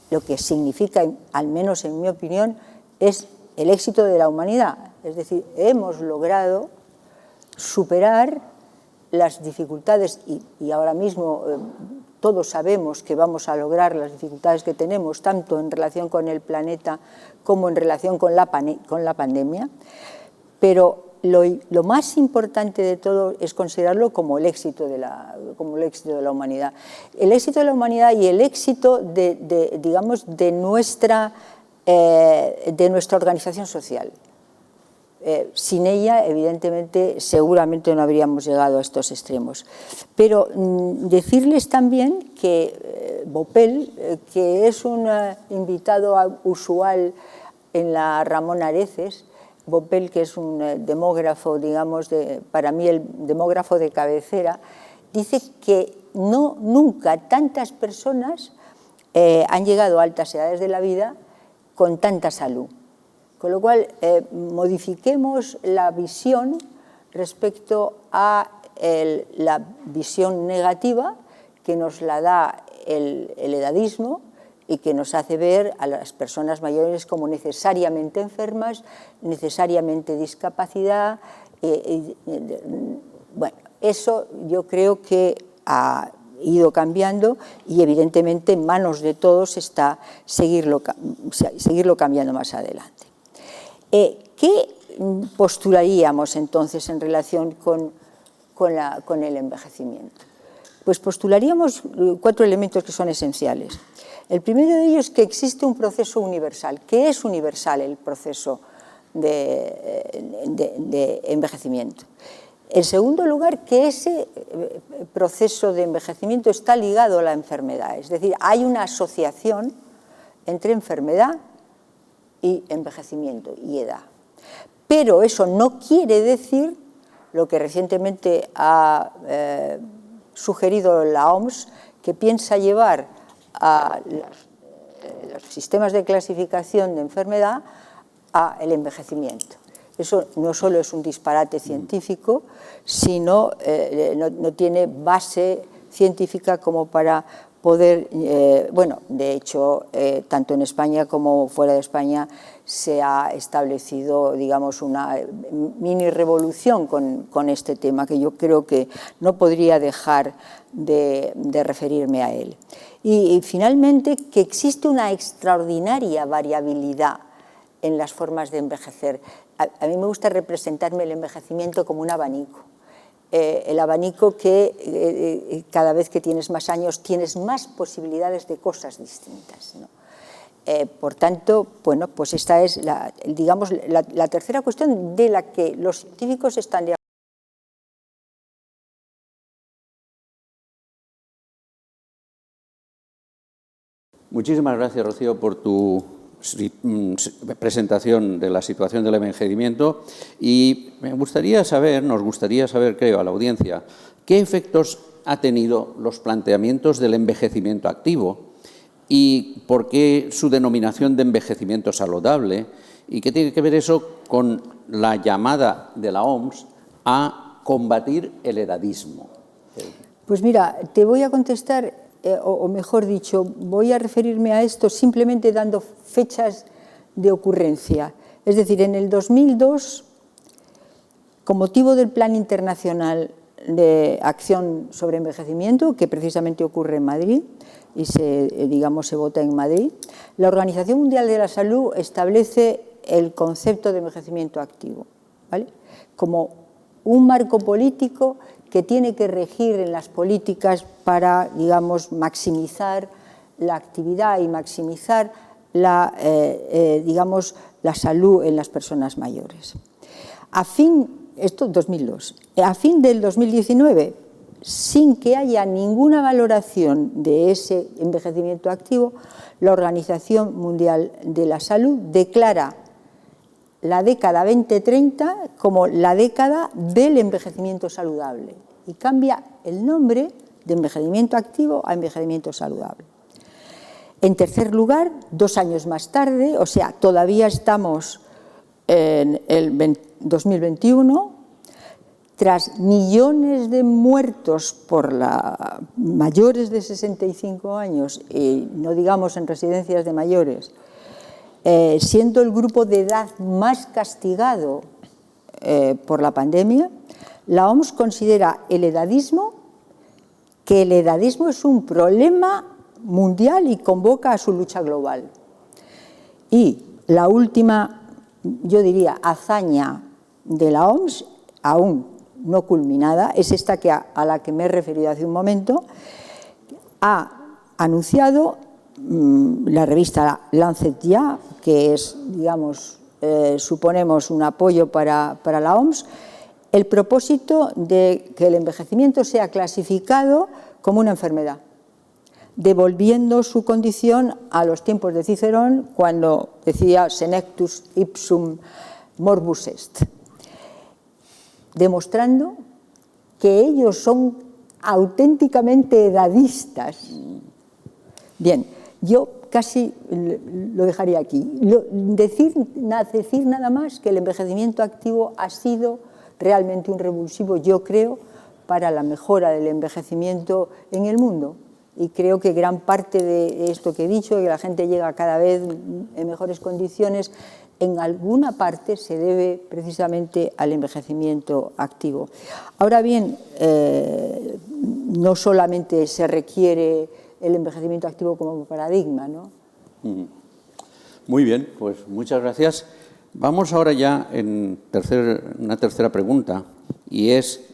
Speaker 2: lo que significa, al menos en mi opinión, es el éxito de la humanidad. Es decir, hemos logrado superar las dificultades y ahora mismo todos sabemos que vamos a lograr las dificultades que tenemos, tanto en relación con el planeta como en relación con la pandemia, pero lo más importante de todo es considerarlo como el éxito de la humanidad. El éxito de la humanidad y el éxito digamos, de nuestra organización social. Sin ella, evidentemente, seguramente no habríamos llegado a estos extremos. Pero decirles también que Boppel, que es un invitado usual en la Ramón Areces, Boppel, que es un demógrafo, digamos, para mí el demógrafo de cabecera, dice que nunca tantas personas han llegado a altas edades de la vida con tanta salud. Con lo cual, modifiquemos la visión respecto a la visión negativa que nos la da el edadismo y que nos hace ver a las personas mayores como necesariamente enfermas, necesariamente discapacidad. Bueno, eso yo creo que ha ido cambiando y evidentemente en manos de todos está seguirlo cambiando más adelante. ¿Qué postularíamos entonces en relación con el envejecimiento? Pues postularíamos 4 elementos que son esenciales. El primero de ellos es que existe un proceso universal, que es universal el proceso de envejecimiento. En segundo lugar, que ese proceso de envejecimiento está ligado a la enfermedad, es decir, hay una asociación entre enfermedad y envejecimiento y edad. Pero eso no quiere decir lo que recientemente ha sugerido la OMS, que piensa llevar a los sistemas de clasificación de enfermedad al envejecimiento. Eso no solo es un disparate científico, sino no tiene base científica como para poder, bueno, de hecho, tanto en España como fuera de España se ha establecido, digamos, una mini revolución con este tema, que yo creo que no podría dejar de referirme a él. Y finalmente, que existe una extraordinaria variabilidad en las formas de envejecer. A mí me gusta representarme el envejecimiento como un abanico. El abanico que cada vez que tienes más años tienes más posibilidades de cosas distintas, ¿no? Por tanto, bueno, pues esta es digamos, la tercera cuestión de la que los científicos están de acuerdo.
Speaker 4: Muchísimas gracias, Rocío, por tu presentación de la situación del envejecimiento y nos gustaría saber, creo, a la audiencia, qué efectos ha tenido los planteamientos del envejecimiento activo y por qué su denominación de envejecimiento saludable y qué tiene que ver eso con la llamada de la OMS a combatir el edadismo.
Speaker 2: Pues mira, te voy a contestar o mejor dicho, voy a referirme a esto simplemente dando fechas de ocurrencia. Es decir, en el 2002, con motivo del Plan Internacional de Acción sobre Envejecimiento, que precisamente ocurre en Madrid y se vota en Madrid, la Organización Mundial de la Salud establece el concepto de envejecimiento activo, ¿vale?, como un marco político que tiene que regir en las políticas para, maximizar la actividad y maximizar la salud en las personas mayores. Esto 2002. A fin del 2019, sin que haya ninguna valoración de ese envejecimiento activo, la Organización Mundial de la Salud declara la década 2030 como la década del envejecimiento saludable y cambia el nombre de envejecimiento activo a envejecimiento saludable. En tercer lugar, 2 años más tarde, o sea, todavía estamos en el 2021, tras millones de muertos por mayores de 65 años, y no digamos en residencias de mayores, siendo el grupo de edad más castigado por la pandemia, la OMS considera que el edadismo es un problema mundial y convoca a su lucha global. Y la última, yo diría, hazaña de la OMS, aún no culminada, es esta a la que me he referido hace un momento. Ha anunciado la revista Lancet ya, que es, suponemos un apoyo para la OMS, el propósito de que el envejecimiento sea clasificado como una enfermedad, devolviendo su condición a los tiempos de Cicerón, cuando decía senectus ipsum morbus est, demostrando que ellos son auténticamente edadistas. Bien, yo casi lo dejaría aquí. Decir nada más que el envejecimiento activo ha sido realmente un revulsivo, yo creo, para la mejora del envejecimiento en el mundo. Y creo que gran parte de esto que he dicho, que la gente llega cada vez en mejores condiciones, en alguna parte se debe precisamente al envejecimiento activo. Ahora bien, no solamente se requiere el envejecimiento activo como paradigma, ¿no?
Speaker 4: Muy bien, pues muchas gracias. Vamos ahora ya en una tercera pregunta, y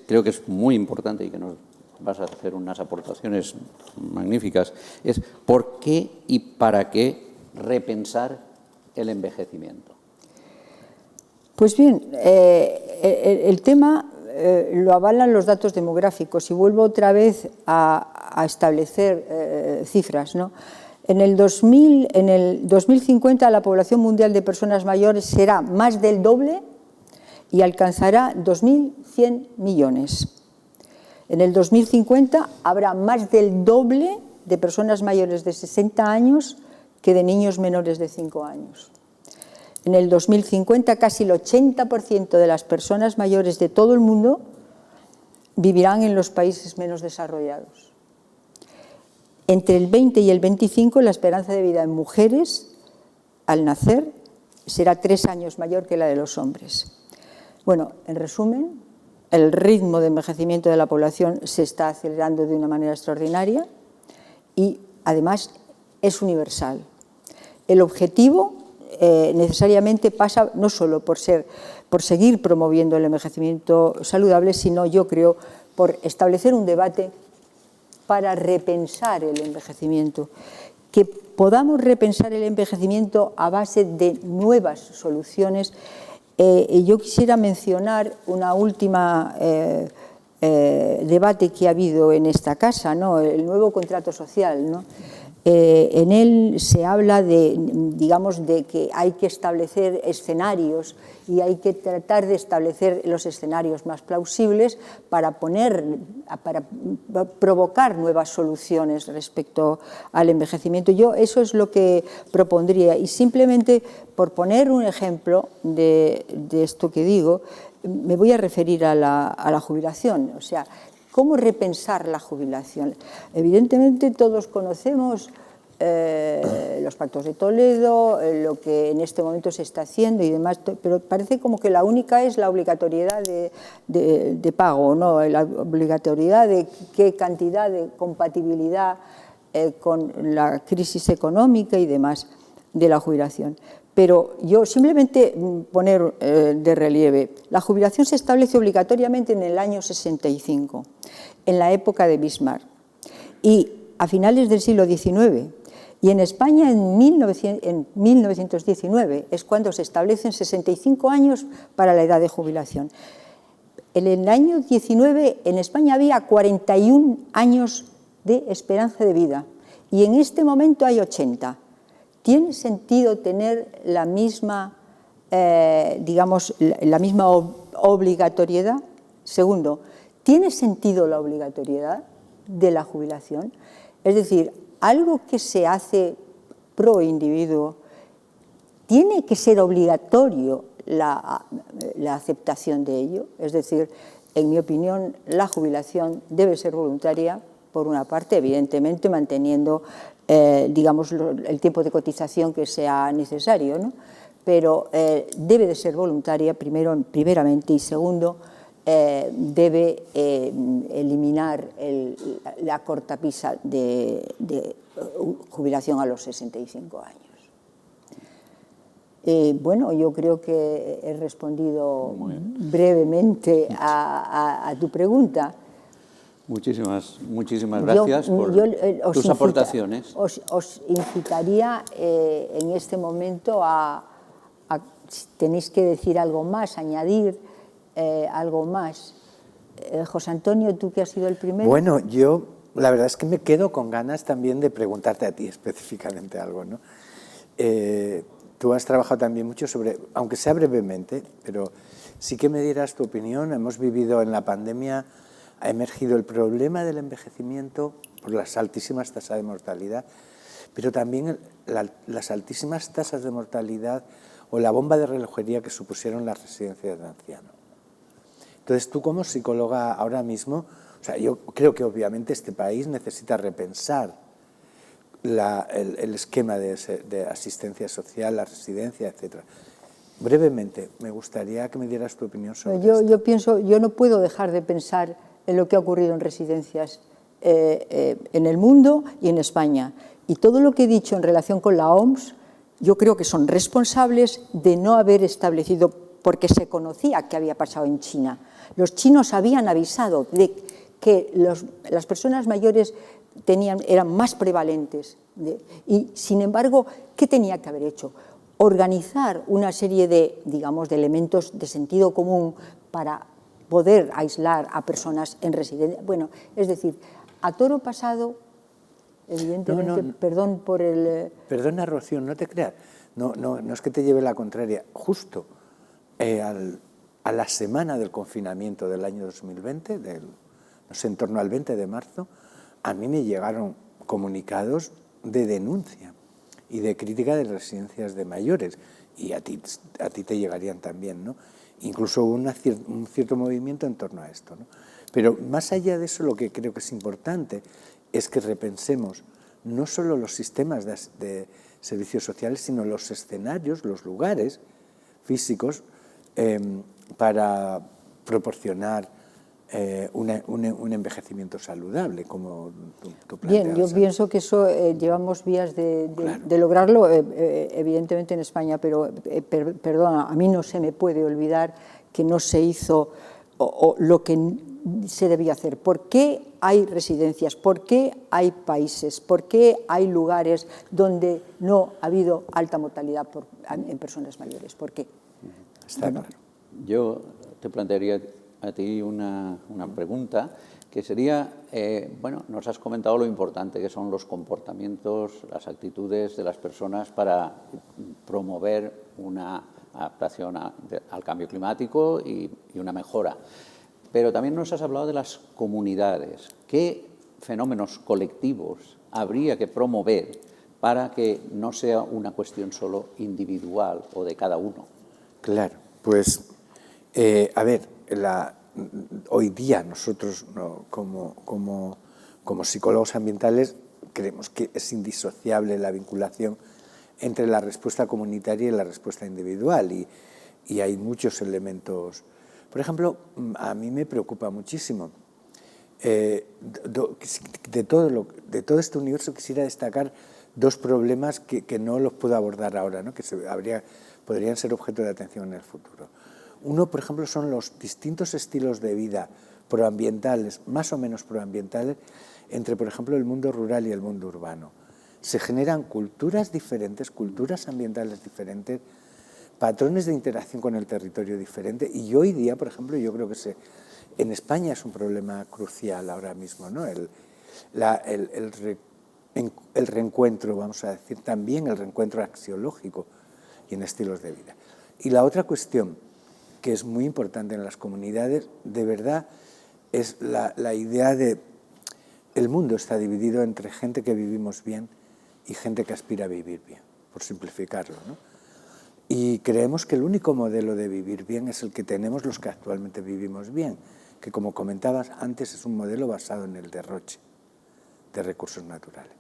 Speaker 4: creo que es muy importante y que nos vas a hacer unas aportaciones magníficas, es ¿por qué y para qué repensar el envejecimiento?
Speaker 2: Pues bien, el tema lo avalan los datos demográficos, y vuelvo otra vez a establecer cifras, ¿no? En el 2050 la población mundial de personas mayores será más del doble y alcanzará 2.100 millones. En el 2050 habrá más del doble de personas mayores de 60 años que de niños menores de 5 años. En el 2050 casi el 80% de las personas mayores de todo el mundo vivirán en los países menos desarrollados. Entre el 20 y el 25 la esperanza de vida en mujeres al nacer será 3 años mayor que la de los hombres. Bueno, en resumen, el ritmo de envejecimiento de la población se está acelerando de una manera extraordinaria y además es universal. El objetivo necesariamente pasa no solo por seguir promoviendo el envejecimiento saludable, sino, yo creo, por establecer un debate para repensar el envejecimiento, que podamos repensar el envejecimiento a base de nuevas soluciones. Yo quisiera mencionar una última debate que ha habido en esta casa, ¿no? El nuevo contrato social, ¿no? En él se habla de que hay que establecer escenarios y hay que tratar de establecer los escenarios más plausibles para provocar nuevas soluciones respecto al envejecimiento. Yo eso es lo que propondría, y simplemente por poner un ejemplo de esto que digo, me voy a referir a la jubilación. O sea, ¿Cómo repensar la jubilación? Evidentemente todos conocemos los pactos de Toledo, lo que en este momento se está haciendo y demás, pero parece como que la única es la obligatoriedad de pago, ¿no? La obligatoriedad de qué cantidad de compatibilidad con la crisis económica y demás de la jubilación. Pero yo simplemente poner de relieve, la jubilación se establece obligatoriamente en el año 65, en la época de Bismarck, y a finales del siglo XIX. Y en España en 1919 es cuando se establecen 65 años para la edad de jubilación. En el año 19 en España había 41 años de esperanza de vida y en este momento hay 80. ¿Tiene sentido tener la misma, digamos, la misma obligatoriedad? Segundo, ¿tiene sentido la obligatoriedad de la jubilación? Es decir, algo que se hace pro individuo, ¿tiene que ser obligatorio la aceptación de ello? Es decir, en mi opinión, la jubilación debe ser voluntaria, por una parte, evidentemente manteniendo, digamos, el tiempo de cotización que sea necesario, ¿no? Pero debe de ser voluntaria, primeramente, y segundo, debe eliminar la cortapisa de jubilación a los 65 años. Bueno, yo creo que he respondido brevemente a tu pregunta.
Speaker 4: Muchísimas gracias por tus aportaciones.
Speaker 2: Os incitaría en este momento si tenéis que decir algo más, añadir algo más. José Antonio, tú que has sido el primero.
Speaker 3: Bueno, yo la verdad es que me quedo con ganas también de preguntarte a ti específicamente algo, ¿no? Tú has trabajado también mucho sobre, aunque sea brevemente, pero sí que me dieras tu opinión. Hemos vivido en la pandemia, ha emergido el problema del envejecimiento por las altísimas tasas de mortalidad, pero también las altísimas tasas de mortalidad o la bomba de relojería que supusieron las residencias de ancianos. Entonces, tú como psicóloga ahora mismo, o sea, yo creo que obviamente este país necesita repensar el esquema de asistencia social, la residencia, etc. Brevemente, me gustaría que me dieras tu opinión sobre esto.
Speaker 2: Yo pienso, yo no puedo dejar de pensar en lo que ha ocurrido en residencias en el mundo y en España. Y todo lo que he dicho en relación con la OMS, yo creo que son responsables de no haber establecido, porque se conocía qué había pasado en China. Los chinos habían avisado de que las personas mayores eran más prevalentes. Y, sin embargo, ¿qué tenía que haber hecho? Organizar una serie de, digamos, de elementos de sentido común para poder aislar a personas en residencia. Bueno, es decir, a toro pasado, evidentemente, perdón por el...
Speaker 3: Perdona, Rocío, no te creas. No es que te lleve la contraria. Justo a la semana del confinamiento del año 2020, no sé, en torno al 20 de marzo, a mí me llegaron comunicados de denuncia y de crítica de residencias de mayores, y a ti te llegarían también, ¿no? Incluso hubo un cierto movimiento en torno a esto, ¿no? Pero más allá de eso, lo que creo que es importante es que repensemos no solo los sistemas de servicios sociales, sino los escenarios, los lugares físicos para proporcionar un envejecimiento saludable, como tú planteas.
Speaker 2: Bien, yo pienso que eso llevamos vías de lograrlo, evidentemente en España, pero perdona, a mí no se me puede olvidar que no se hizo lo que se debía hacer. ¿Por qué hay residencias? ¿Por qué hay países? ¿Por qué hay lugares donde no ha habido alta mortalidad en personas mayores? ¿Por qué?
Speaker 3: Está claro.
Speaker 4: Yo te plantearía a ti una pregunta que sería, bueno, nos has comentado lo importante que son los comportamientos, las actitudes de las personas para promover una adaptación al cambio climático y una mejora. Pero también nos has hablado de las comunidades. ¿Qué fenómenos colectivos habría que promover para que no sea una cuestión solo individual o de cada uno?
Speaker 3: Claro, pues, a ver, hoy día nosotros, ¿no?, como psicólogos ambientales, creemos que es indisociable la vinculación entre la respuesta comunitaria y la respuesta individual, y hay muchos elementos. Por ejemplo, a mí me preocupa muchísimo. De todo este universo quisiera destacar dos problemas que no los puedo abordar ahora, ¿no?, que podrían ser objeto de atención en el futuro. Uno, por ejemplo, son los distintos estilos de vida proambientales, más o menos proambientales, entre, por ejemplo, el mundo rural y el mundo urbano. Se generan culturas diferentes, culturas ambientales diferentes, patrones de interacción con el territorio diferentes, y hoy día, por ejemplo, yo creo que en España es un problema crucial ahora mismo, ¿no?, el reencuentro, vamos a decir, también el reencuentro axiológico y en estilos de vida. Y la otra cuestión que es muy importante en las comunidades, de verdad, es la idea de el mundo está dividido entre gente que vivimos bien y gente que aspira a vivir bien, por simplificarlo, ¿no? Y creemos que el único modelo de vivir bien es el que tenemos los que actualmente vivimos bien, que, como comentabas antes, es un modelo basado en el derroche de recursos naturales.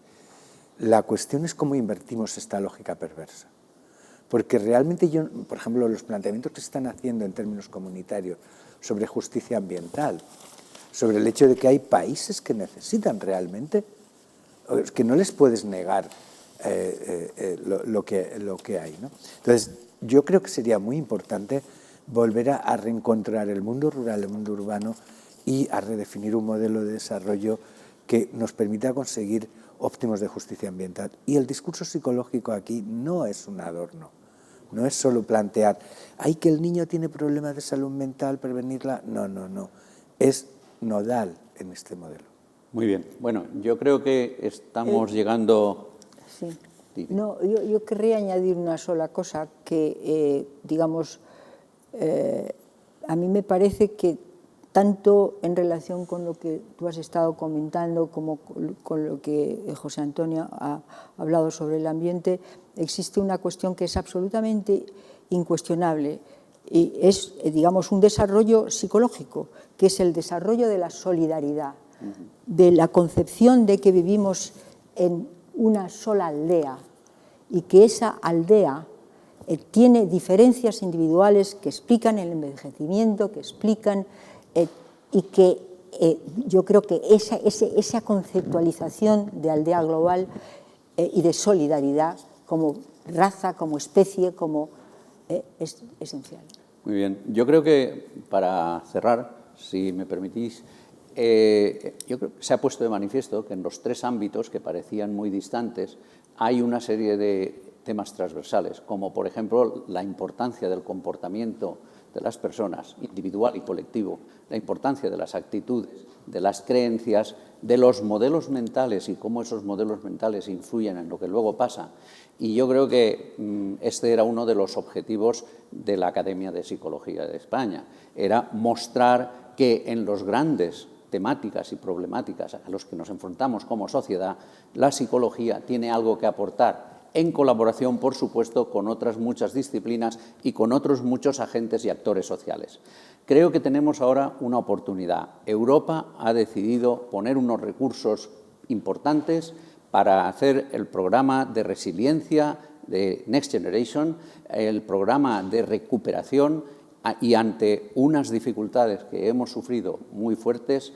Speaker 3: La cuestión es cómo invertimos esta lógica perversa. Porque realmente por ejemplo, los planteamientos que se están haciendo en términos comunitarios sobre justicia ambiental, sobre el hecho de que hay países que necesitan realmente, que no les puedes negar lo que hay, ¿no? Entonces, yo creo que sería muy importante volver a reencontrar el mundo rural, el mundo urbano, y a redefinir un modelo de desarrollo que nos permita conseguir óptimos de justicia ambiental. Y el discurso psicológico aquí no es un adorno, no es solo plantear, ¡ay, que el niño tiene problemas de salud mental, prevenirla! No, no, no, es nodal en este modelo.
Speaker 4: Muy bien. Bueno, yo creo que estamos llegando...
Speaker 2: Sí. No, yo querría añadir una sola cosa que, digamos, a mí me parece que tanto en relación con lo que tú has estado comentando como con lo que José Antonio ha hablado sobre el ambiente, existe una cuestión que es absolutamente incuestionable y es, digamos, un desarrollo psicológico, que es el desarrollo de la solidaridad, de la concepción de que vivimos en una sola aldea y que esa aldea tiene diferencias individuales que explican el envejecimiento, que explican y que yo creo que esa conceptualización de aldea global y de solidaridad como raza, como especie, es esencial.
Speaker 4: Muy bien. Yo creo que, para cerrar, si me permitís, yo creo que se ha puesto de manifiesto que en los tres ámbitos que parecían muy distantes hay una serie de temas transversales, como por ejemplo la importancia del comportamiento de las personas, individual y colectivo, la importancia de las actitudes, de las creencias, de los modelos mentales y cómo esos modelos mentales influyen en lo que luego pasa. Y yo creo que este era uno de los objetivos de la Academia de Psicología de España, era mostrar que en los grandes temáticas y problemáticas a los que nos enfrentamos como sociedad, la psicología tiene algo que aportar, en colaboración, por supuesto, con otras muchas disciplinas y con otros muchos agentes y actores sociales. Creo que tenemos ahora una oportunidad. Europa ha decidido poner unos recursos importantes para hacer el programa de resiliencia de Next Generation, el programa de recuperación, y ante unas dificultades que hemos sufrido muy fuertes,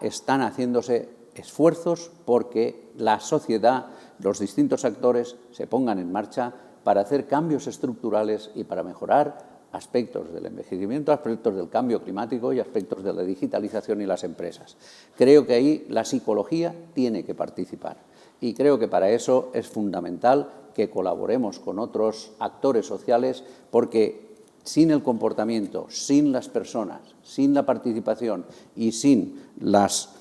Speaker 4: están haciéndose esfuerzos porque la sociedad, los distintos actores se pongan en marcha para hacer cambios estructurales y para mejorar aspectos del envejecimiento, aspectos del cambio climático y aspectos de la digitalización y las empresas. Creo que ahí la psicología tiene que participar y creo que para eso es fundamental que colaboremos con otros actores sociales, porque sin el comportamiento, sin las personas, sin la participación y sin las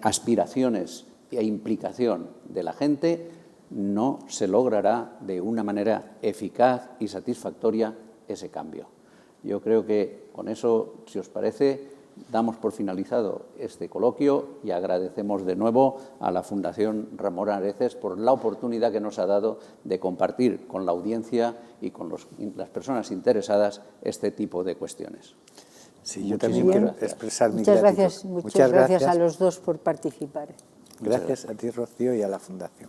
Speaker 4: aspiraciones e implicación de la gente, no se logrará de una manera eficaz y satisfactoria ese cambio. Yo creo que con eso, si os parece, damos por finalizado este coloquio y agradecemos de nuevo a la Fundación Ramón Areces por la oportunidad que nos ha dado de compartir con la audiencia y con las personas interesadas este tipo de cuestiones.
Speaker 3: Sí, yo también quiero expresar mi
Speaker 2: Muchas
Speaker 3: gratitud.
Speaker 2: gracias, muchas gracias a los dos por participar.
Speaker 3: Gracias a ti, Rocío, y a la Fundación.